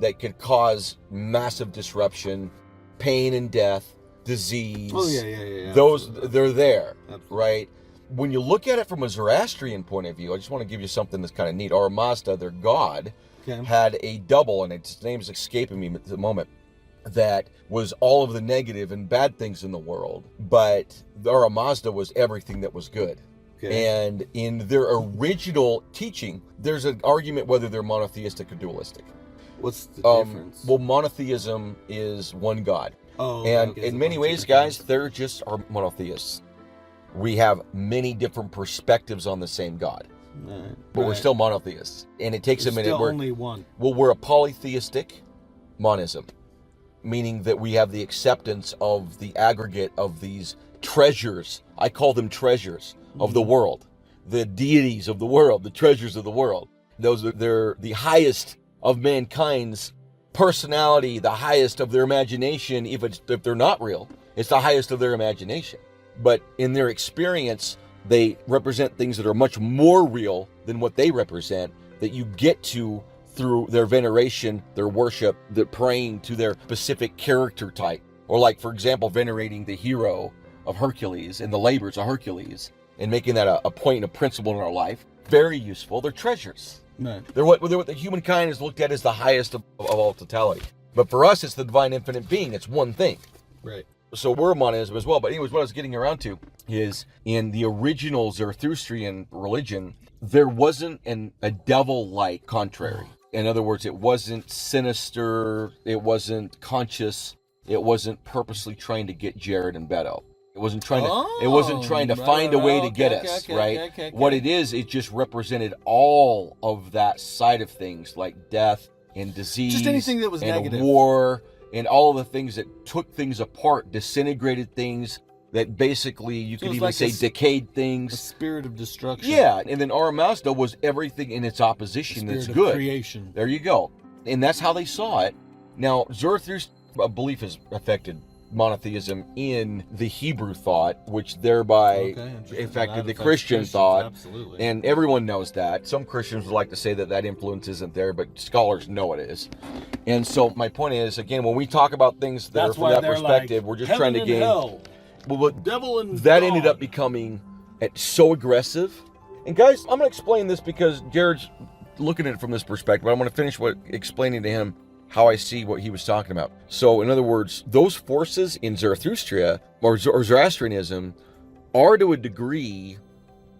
that could cause massive disruption, pain and death, disease. Oh, yeah. Those, Absolutely. they're there, Absolutely. right? When you look at it from a Zoroastrian point of view, I just want to give you something that's kind of neat. Our Mazda, their god, had a double, and its name's escaping me at the moment, that was all of the negative and bad things in the world, but our Mazda was everything that was good. Okay. And in their original teaching, there's an argument whether they're monotheistic or dualistic. What's the difference? Well, monotheism is one god. Oh, And okay, in many ways, guys, they're just are monotheists. We have many different perspectives on the same God, but we're still monotheists. And it takes a minute. Still only one. Well, we're a polytheistic monism, meaning that we have the acceptance of the aggregate of these treasures. I call them treasures of the world, the deities of the world, the treasures of the world. They're the highest of mankind's personality, the highest of their imagination. If they're not real, it's the highest of their imagination. But in their experience, they represent things that are much more real than what they represent, that you get to through their veneration, their worship, the praying to their specific character type. Or like, for example, venerating the hero of Hercules and the labors of Hercules, and making that a point and a principle in our life. Very useful. They're treasures. Right. They're what the humankind is looked at as the highest of all totality. But for us, it's the divine infinite being. It's one thing. Right. So we're monism as well. But anyways, what I was getting around to is, in the original Zoroastrian religion, there wasn't a devil-like contrary. In other words, it wasn't sinister, it wasn't conscious, it wasn't purposely trying to get Jared and Beto. It wasn't trying to find a way to get us, right? What it is, it just represented all of that side of things, like death and disease, Just anything that was and negative. war, and all of the things that took things apart, disintegrated things, that basically you could it's even like say decayed A things. spirit of destruction. Yeah, and then Ara Mazda was everything in its opposition Spirit that's of good. creation. There you go. And that's how they saw it. Now, Zarathustra's belief has affected monotheism in the Hebrew thought, which thereby affected the Christian thought. Absolutely. And everyone knows that. Some Christians would like to say that influence isn't there, but scholars know it is. And so my point is, again, when we talk about things that are from that perspective, we're just trying to gain... Well, Devil and that God. ended up becoming so aggressive. And guys, I'm going to explain this because Jared's looking at it from this perspective. I'm going to finish explaining to him how I see what he was talking about. So, in other words, those forces in Zarathustra or Zoroastrianism are to a degree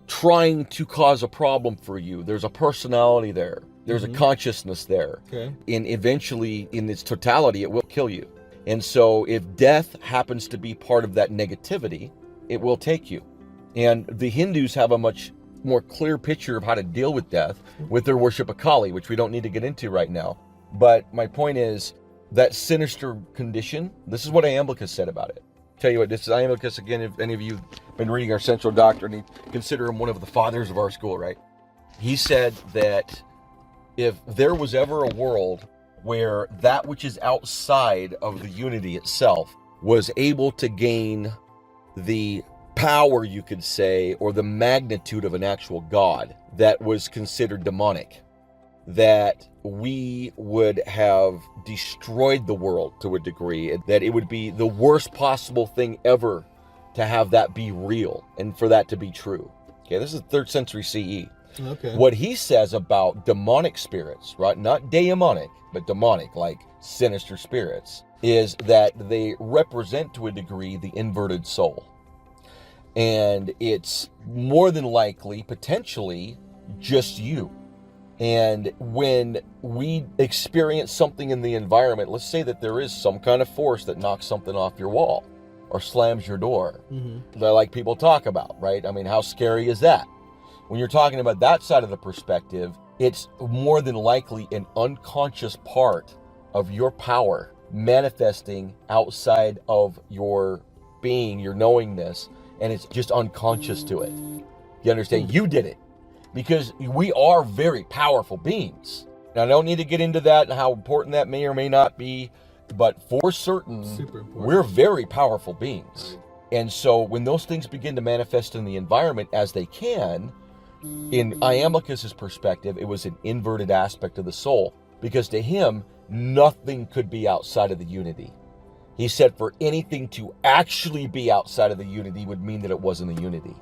trying to cause a problem for you. There's a personality there. There's a consciousness there. Okay. And eventually, in its totality, it will kill you. And so if death happens to be part of that negativity, it will take you. And the Hindus have a much more clear picture of how to deal with death with their worship of Kali, which we don't need to get into right now. But my point is that sinister condition, this is what Iamblichus said about it. Tell you what, this is Iamblichus, again, if any of you have been reading our central doctrine, you consider him one of the fathers of our school, right? He said that if there was ever a world where that which is outside of the unity itself was able to gain the power, you could say, or the magnitude of an actual god that was considered demonic, that we would have destroyed the world to a degree, that it would be the worst possible thing ever to have that be real and for that to be true. Okay, this is 3rd century CE. Okay. What he says about demonic spirits, right? Not daemonic, but demonic, like sinister spirits, is that they represent to a degree the inverted soul. And it's more than likely, potentially, just you. And when we experience something in the environment, let's say that there is some kind of force that knocks something off your wall or slams your door, like people talk about, right? I mean, how scary is that? When you're talking about that side of the perspective, it's more than likely an unconscious part of your power manifesting outside of your being, your knowingness, and it's just unconscious to it. You understand? You did it. Because we are very powerful beings. Now, I don't need to get into that and how important that may or may not be, but for certain, we're very powerful beings. And so when those things begin to manifest in the environment as they can, in Iamblichus's perspective, it was an inverted aspect of the soul, because to him, nothing could be outside of the unity. He said for anything to actually be outside of the unity would mean that it wasn't the unity.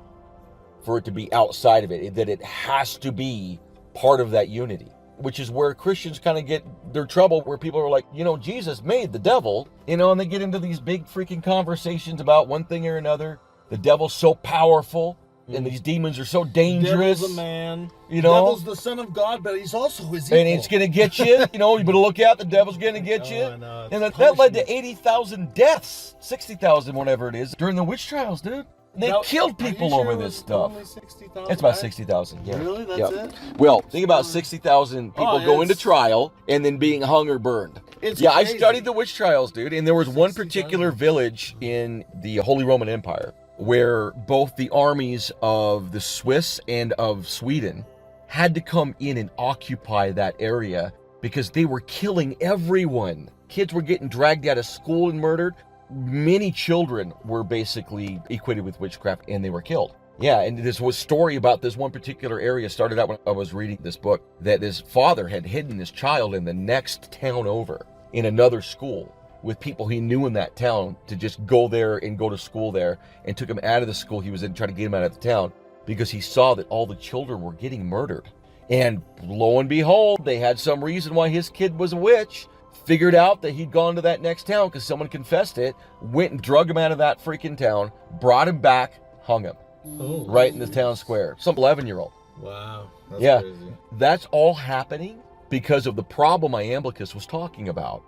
For it to be outside of it, that it has to be part of that unity, which is where Christians kind of get their trouble, where people are like, Jesus made the devil, and they get into these big freaking conversations about one thing or another. The devil's so powerful, and these demons are so dangerous. Devil's a man. Devil's the son of God, but he's also his equal. And it's going to get you. You better look out. The devil's going to get you. No, and that led to 80,000 deaths, 60,000, whatever it is, during the witch trials, dude. They killed people over this stuff. It's about 60,000. Yeah. Really? That's it? Well, think about 60,000 people going to trial and then being hung or burned. Crazy. I studied the witch trials, dude. And there was one particular village in the Holy Roman Empire where both the armies of the Swiss and of Sweden had to come in and occupy that area because they were killing everyone. Kids were getting dragged out of school and murdered. Many children were basically equated with witchcraft and they were killed. Yeah, and this was story about this one particular area started out when I was reading this book, that this father had hidden this child in the next town over in another school with people he knew in that town to just go there and go to school there, and took him out of the school he was in, trying to get him out of the town because he saw that all the children were getting murdered. And lo and behold, they had some reason why his kid was a witch. Figured out that he'd gone to that next town because someone confessed it, went and drug him out of that freaking town, brought him back, hung him right in the town square. Some 11-year-old. Wow. That's crazy. That's all happening because of the problem Iamblichus was talking about.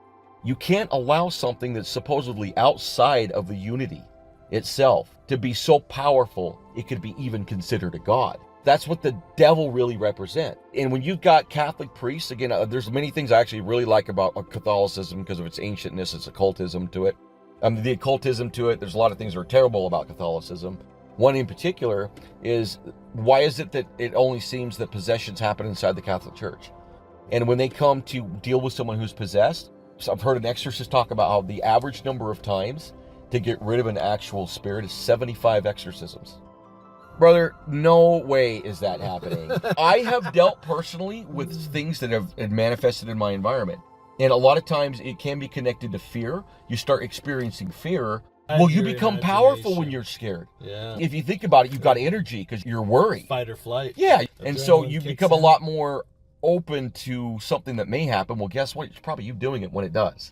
You can't allow something that's supposedly outside of the unity itself to be so powerful it could be even considered a god. That's what the devil really represents. And when you've got Catholic priests, again, there's many things I actually really like about Catholicism because of its ancientness, its occultism to it. The occultism to it, there's a lot of things that are terrible about Catholicism. One in particular is, why is it that it only seems that possessions happen inside the Catholic Church? And when they come to deal with someone who's possessed, so I've heard an exorcist talk about how the average number of times to get rid of an actual spirit is 75 exorcisms. Brother, no way is that happening. I have dealt personally with things that have manifested in my environment. And a lot of times it can be connected to fear. You start experiencing fear. Well, you become powerful when you're scared. Yeah. If you think about it, you've got energy because you're worried. Fight or flight. Yeah. And so you become a lot more open to something that may happen. Well, guess what? It's probably you doing it when it does.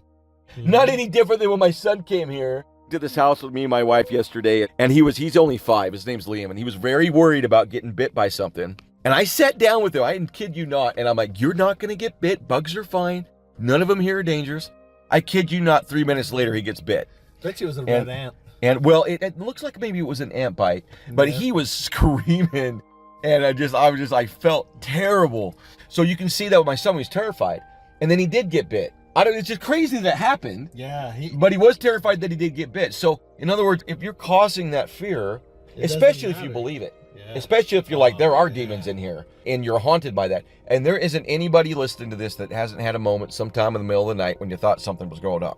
Mm-hmm. Not any different than when my son came here to this house with me and my wife yesterday, and he's only 5. His name's Liam, and he was very worried about getting bit by something. And I sat down with him. I didn't kid you not. And I'm like, you're not going to get bit. Bugs are fine. None of them here are dangerous. I kid you not. 3 minutes later, he gets bit. Bet you it was a red ant. And well, it looks like maybe it was an ant bite, but he was screaming. And I felt terrible. So you can see that my son was terrified. And then he did get bit. It's just crazy that happened. Yeah. But he was terrified that he did get bit. So, in other words, if you're causing that fear, especially if you believe it, especially if you're like, there are demons in here, and you're haunted by that. And there isn't anybody listening to this that hasn't had a moment sometime in the middle of the night when you thought something was going on.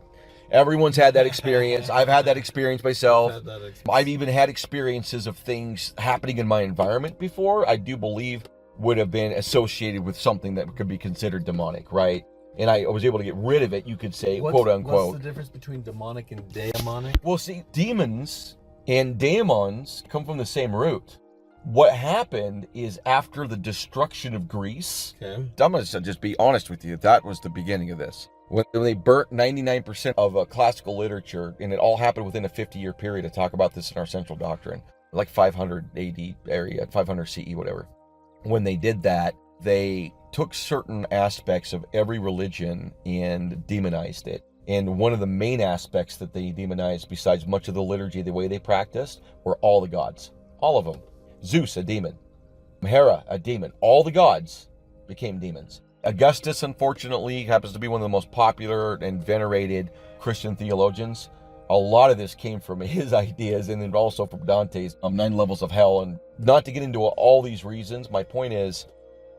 Everyone's had that experience. I've had that experience myself. I've even had experiences of things happening in my environment before, I do believe would have been associated with something that could be considered demonic, right? And I was able to get rid of it, you could say, quote unquote. What's the difference between demonic and daemonic? Well, see, demons and daemons come from the same root. What happened is after the destruction of Greece, I'm going to just be honest with you, that was the beginning of this. When they burnt 99% of classical literature, and it all happened within a 50-year period. To talk about this in our central doctrine, like 500 AD area, 500 CE, whatever. When they did that, they took certain aspects of every religion and demonized it. And one of the main aspects that they demonized, besides much of the liturgy, the way they practiced, were all the gods. All of them. Zeus, a demon. Hera, a demon. All the gods became demons. Augustus, unfortunately, happens to be one of the most popular and venerated Christian theologians. A lot of this came from his ideas, and then also from Dante's 9 levels of hell. And not to get into all these reasons, my point is,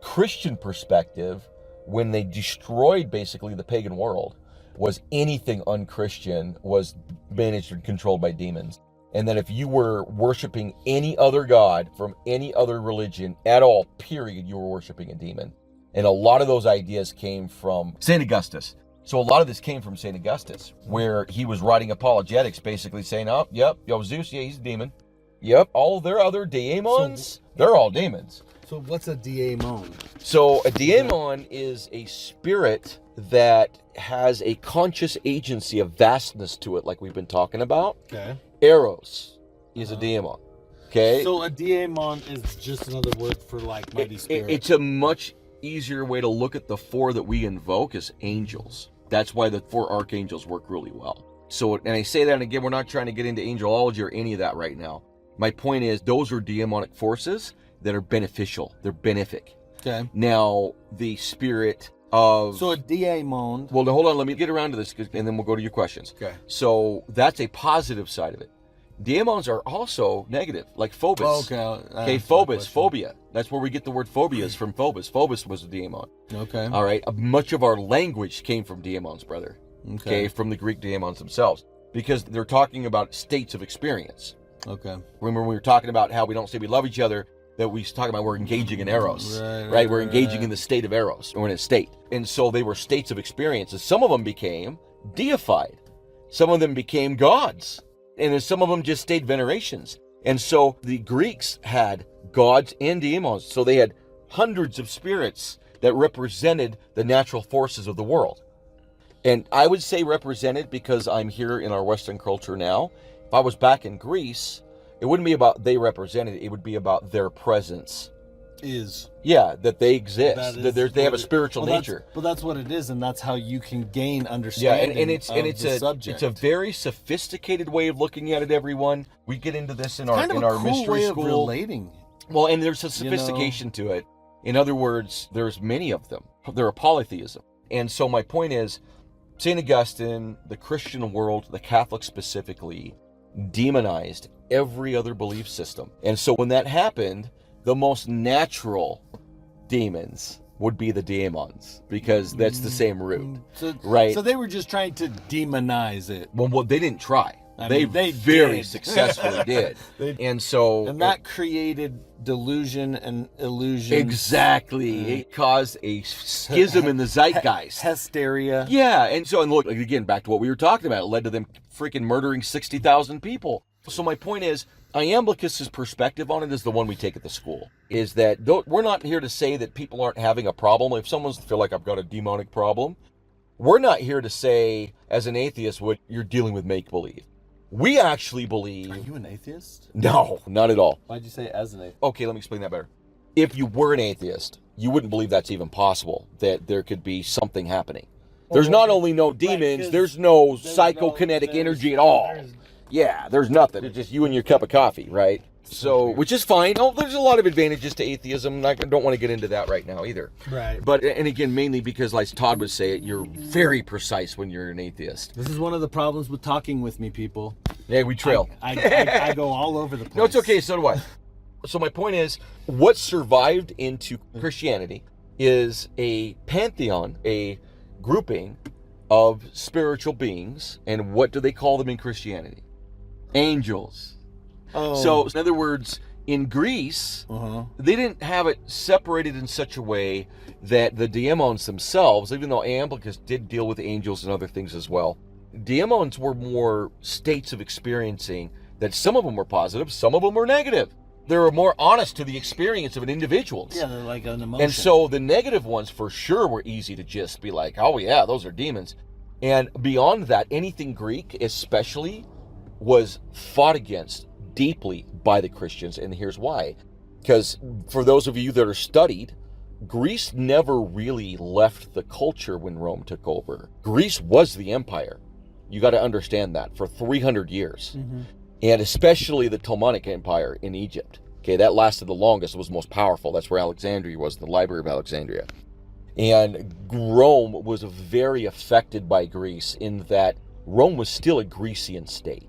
Christian perspective, when they destroyed basically the pagan world, was anything unchristian was managed and controlled by demons. And that if you were worshiping any other god from any other religion at all, period, you were worshiping a demon. And a lot of those ideas came from St. Augustus. So a lot of this came from St. Augustus, where he was writing apologetics, basically saying, oh, yep, Zeus, yeah, he's a demon. Yep, all their other daemons, they're all demons. So what's a daemon? So a daemon is a spirit that has a conscious agency, of vastness to it, like we've been talking about. Okay. Eros is a daemon. Okay. So a daemon is just another word for like mighty spirit. It's a much easier way to look at the 4 that we invoke as angels. That's why the 4 archangels work really well. So, and I say that, and again, we're not trying to get into angelology or any of that right now. My point is, those are demonic forces that are beneficial. They're benefic. Okay. Now, the spirit of... So a daemon... Well, hold on, let me get around to this, and then we'll go to your questions. Okay. So, that's a positive side of it. Daemons are also negative, like phobos. Okay, phobos, phobia. That's where we get the word phobias from. Phobos. Phobos was a daemon. Okay. All right. Much of our language came from daemons, brother. Okay. From the Greek daemons themselves, because they're talking about states of experience. Okay. Remember when we were talking about how we don't say we love each other, that we talk about we're engaging in eros, right? We're engaging in the state of eros, or in a state. And so they were states of experience. And some of them became deified. Some of them became gods. And then some of them just stayed venerations. And so the Greeks had gods and demons. So they had hundreds of spirits that represented the natural forces of the world. And I would say represented because I'm here in our Western culture now. If I was back in Greece, it wouldn't be about they represented, it would be about their presence. Yeah, that they exist. That they have a spiritual nature. But that's what it is, and that's how you can gain understanding. Yeah, it's a very sophisticated way of looking at it. Everyone, we get into this in our mystery school. Relating. Well, and there's a sophistication to it. In other words, there's many of them. They're a polytheism, and so my point is, Saint Augustine, the Christian world, the Catholics specifically, demonized every other belief system, and so when that happened, the most natural demons would be the daemons, because that's the same root, right? So they were just trying to demonize it. Well, they didn't try. They very successfully did. And that created delusion and illusion. Exactly. It caused a schism in the zeitgeist. Hysteria. Yeah, and look, again, back to what we were talking about. It led to them freaking murdering 60,000 people. So my point is, Iamblichus's perspective on it is the one we take at the school, is that we're not here to say that people aren't having a problem. If someone's feel like I've got a demonic problem, we're not here to say, as an atheist, what you're dealing with make-believe. We actually believe... Are you an atheist? No, not at all. Why'd you say as an atheist? Okay, let me explain that better. If you were an atheist, you wouldn't believe that's even possible, that there could be something happening. There's not only no demons, there's no psychokinetic energy at all. Yeah, there's nothing. It's just you and your cup of coffee, right? So, which is fine. Oh, there's a lot of advantages to atheism. I don't want to get into that right now either. Right. But, and again, mainly because, like Todd would say, you're very precise when you're an atheist. This is one of the problems with talking with me, people. Yeah, we trail. I go all over the place. No, it's okay. So do I. So my point is, what survived into Christianity is a pantheon, a grouping of spiritual beings. And what do they call them in Christianity? Angels. Oh. So, in other words, in Greece, they didn't have it separated in such a way that the daemons themselves, even though Iamblichus did deal with angels and other things as well, daemons were more states of experiencing that some of them were positive, some of them were negative. They were more honest to the experience of an individual. Yeah, they're like an emotion. And so the negative ones for sure were easy to just be like, oh yeah, those are demons. And beyond that, anything Greek especially was fought against deeply by the Christians, and here's why. Because for those of you that are studied, Greece never really left the culture when Rome took over. Greece was the empire. You got to understand that for 300 years. And especially the Ptolemaic Empire in Egypt. Okay, that lasted the longest, was most powerful. That's where Alexandria was, the Library of Alexandria. And Rome was very affected by Greece in that Rome was still a Grecian state.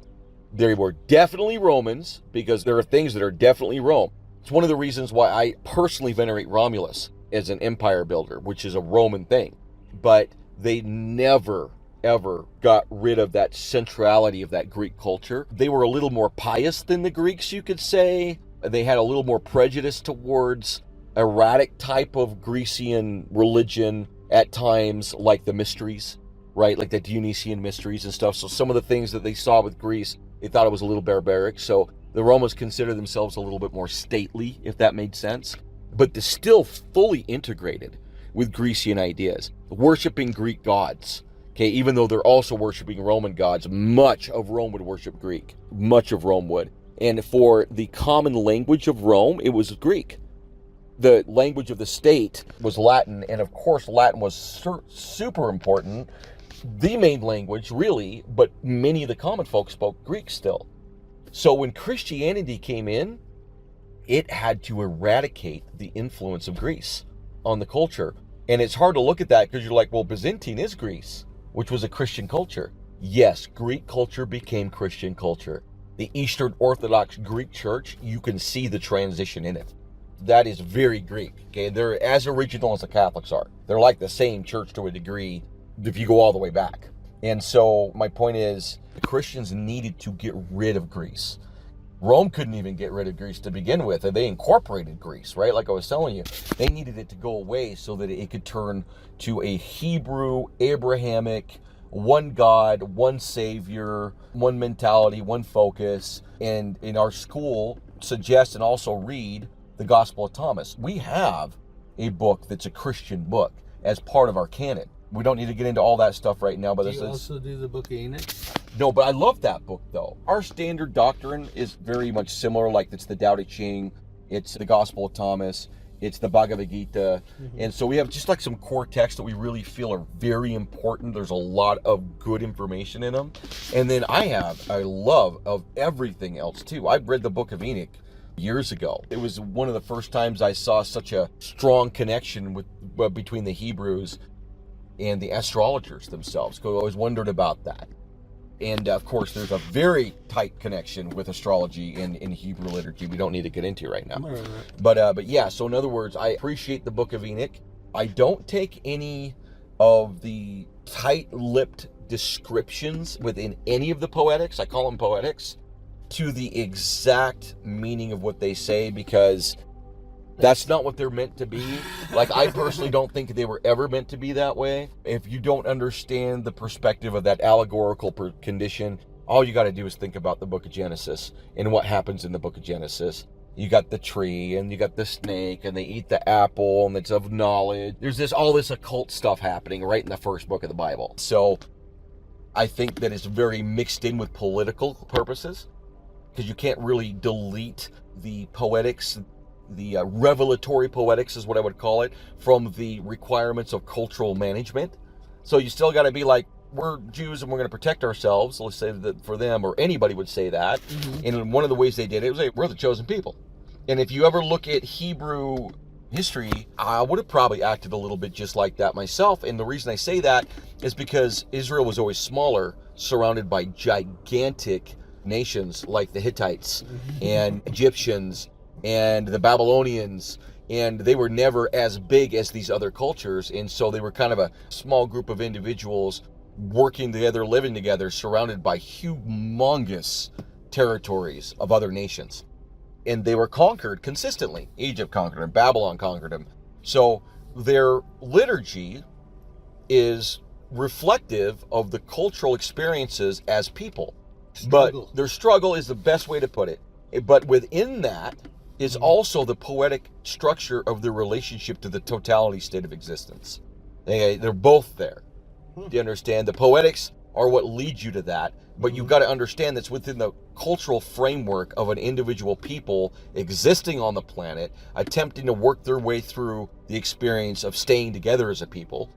They were definitely Romans, because there are things that are definitely Rome. It's one of the reasons why I personally venerate Romulus as an empire builder, which is a Roman thing. But they never, ever got rid of that centrality of that Greek culture. They were a little more pious than the Greeks, you could say. They had a little more prejudice towards erratic type of Grecian religion at times, like the mysteries, right? Like the Dionysian mysteries and stuff. So some of the things that they saw with Greece, they thought it was a little barbaric. So the Romans considered themselves a little bit more stately, if that made sense. But they're still fully integrated with Grecian ideas, worshiping Greek gods. Okay, even though they're also worshiping Roman gods, much of Rome would worship Greek. Much of Rome would. And for the common language of Rome, it was Greek. The language of the state was Latin, and of course Latin was super important. The main language, really, but many of the common folk spoke Greek still. So when Christianity came in, it had to eradicate the influence of Greece on the culture. And it's hard to look at that because you're like, well, Byzantine is Greece, which was a Christian culture. Yes, Greek culture became Christian culture. The Eastern Orthodox Greek Church, you can see the transition in it. That is very Greek, okay? They're as original as the Catholics are. They're like the same church to a degree if you go all the way back. And so my point is, the Christians needed to get rid of Greece. Rome couldn't even get rid of Greece to begin with, and they incorporated Greece, right? Like I was telling you, they needed it to go away so that it could turn to a Hebrew, Abrahamic, one God, one Savior, one mentality, one focus. And in our school, suggest and also read the Gospel of Thomas. We have a book that's a Christian book as part of our canon. We don't need to get into all that stuff right now, but do you also do the Book of Enoch? No, but I love that book though. Our standard doctrine is very much similar. Like it's the Tao Te Ching, it's the Gospel of Thomas, it's the Bhagavad Gita, and so we have just like some core texts that we really feel are very important. There's a lot of good information in them, and then I have a love of everything else too. I've read the Book of Enoch years ago. It was one of the first times I saw such a strong connection between the Hebrews and the astrologers themselves, because I always wondered about that. And of course, there's a very tight connection with astrology in Hebrew liturgy we don't need to get into right now. Right. But yeah, so in other words, I appreciate the Book of Enoch. I don't take any of the tight-lipped descriptions within any of the poetics, I call them poetics, to the exact meaning of what they say, because that's not what they're meant to be. Like, I personally don't think they were ever meant to be that way. If you don't understand the perspective of that allegorical condition, all you got to do is think about the book of Genesis and what happens in the book of Genesis. You got the tree and you got the snake and they eat the apple and it's of knowledge. There's all this occult stuff happening right in the first book of the Bible. So I think that it's very mixed in with political purposes, because you can't really delete the poetics, the revelatory poetics is what I would call it, from the requirements of cultural management. So you still got to be like, we're Jews and we're going to protect ourselves. Let's say that for them, or anybody would say that. And one of the ways they did it was, hey, we're the chosen people. And if you ever look at Hebrew history, I would have probably acted a little bit just like that myself. And the reason I say that is because Israel was always smaller, surrounded by gigantic nations like the Hittites and Egyptians and the Babylonians, and they were never as big as these other cultures. And so they were kind of a small group of individuals working together, living together, surrounded by humongous territories of other nations. And they were conquered consistently. Egypt conquered them, Babylon conquered them. So their liturgy is reflective of the cultural experiences as people. But their struggle is the best way to put it. But within that is also the poetic structure of their relationship to the totality state of existence. They're both there. Do you understand? The poetics are what leads you to that, but you've got to understand that's within the cultural framework of an individual people existing on the planet, attempting to work their way through the experience of staying together as a people.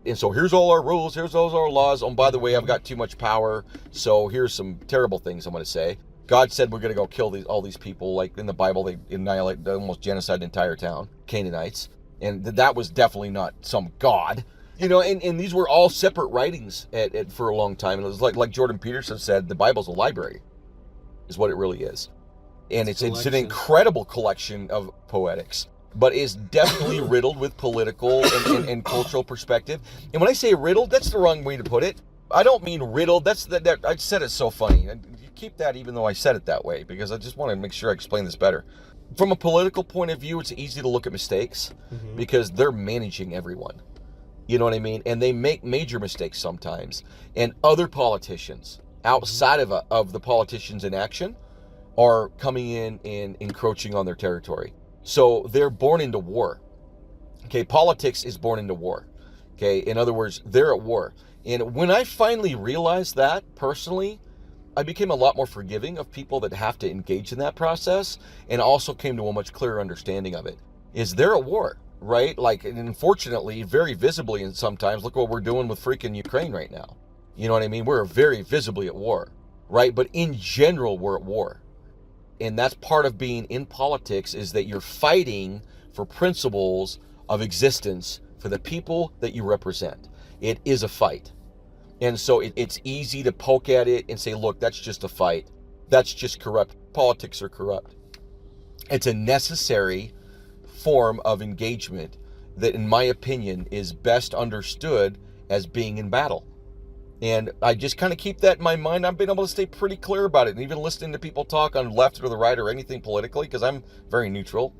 And so here's all our rules, here's all our laws. Oh, by the way, I've got too much power, so here's some terrible things I'm going to say. God said we're going to go kill all these people. Like in the Bible, they annihilate, almost genocide the entire town, Canaanites. And that was definitely not some God. And these were all separate writings for a long time. And it was like Jordan Peterson said, the Bible's a library, is what it really is. And it's an incredible collection of poetics, but is definitely riddled with political and cultural perspective. And when I say riddled, that's the wrong way to put it. I don't mean riddled. That I said it so funny. You keep that even though I said it that way, because I just want to make sure I explain this better. From a political point of view, it's easy to look at mistakes because they're managing everyone. You know what I mean? And they make major mistakes sometimes. And other politicians outside of the politicians in action are coming in and encroaching on their territory. So they're born into war. Okay, politics is born into war. Okay, in other words, they're at war. And when I finally realized that personally, I became a lot more forgiving of people that have to engage in that process, and also came to a much clearer understanding of it. Is they're at war, right? Like, and unfortunately, very visibly, and sometimes, look what we're doing with freaking Ukraine right now. You know what I mean? We're very visibly at war, right? But in general, we're at war. And that's part of being in politics, is that you're fighting for principles of existence for the people that you represent. It is a fight. And so it's easy to poke at it and say, look, that's just a fight. That's just corrupt. Politics are corrupt. It's a necessary form of engagement that, in my opinion, is best understood as being in battle. And I just kind of keep that in my mind. I've been able to stay pretty clear about it. And even listening to people talk on left or the right or anything politically, because I'm very neutral,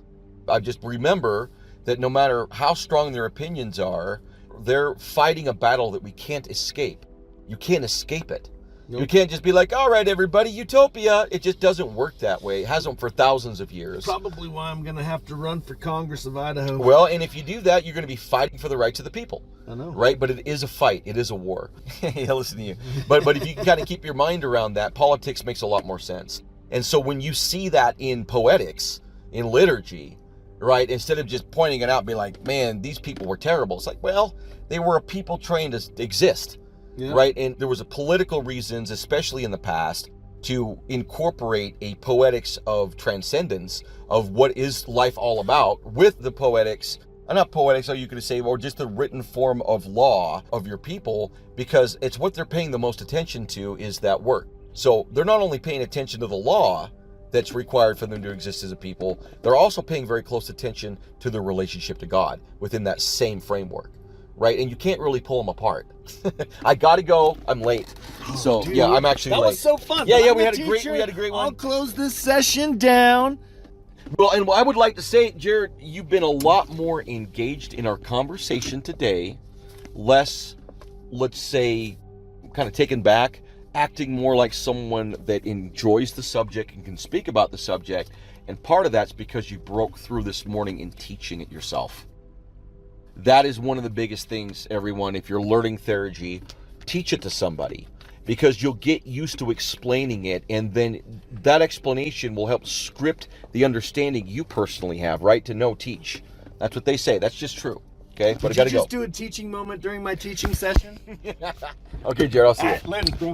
I just remember that no matter how strong their opinions are, they're fighting a battle that we can't escape. You can't escape it. Nope. You can't just be like, all right, everybody, utopia. It just doesn't work that way. It hasn't for thousands of years. Probably why I'm going to have to run for Congress of Idaho. Well, and if you do that, you're going to be fighting for the rights of the people. I know. Right? But it is a fight. It is a war. Yeah, listen to you. But if you can kind of keep your mind around that, politics makes a lot more sense. And so when you see that in poetics, in liturgy, right, instead of just pointing it out and be like, man, these people were terrible. It's like, well, they were a people trained to exist. Yeah. Right? And there was a political reasons, especially in the past, to incorporate a poetics of transcendence of what is life all about with the poetics, not poetics, or you could say, or just the written form of law of your people, because it's what they're paying the most attention to is that work. So they're not only paying attention to the law that's required for them to exist as a people, they're also paying very close attention to their relationship to God within that same framework. Right? And you can't really pull them apart. I gotta go. I'm late. So dude, yeah, I'm actually late. That was so fun. Yeah, we had a great one. I'll close this session down. Well, and I would like to say, Jared, you've been a lot more engaged in our conversation today, less, let's say, kind of taken back, acting more like someone that enjoys the subject and can speak about the subject. And part of that's because you broke through this morning in teaching it yourself. That is one of the biggest things, everyone. If you're learning theurgy, teach it to somebody, because you'll get used to explaining it, and then that explanation will help script the understanding you personally have, right? To know, teach. That's what they say. That's just true. Okay, but I Did gotta you just go. do a teaching moment during my teaching session? Okay, Jared, I'll see you. Later, bro.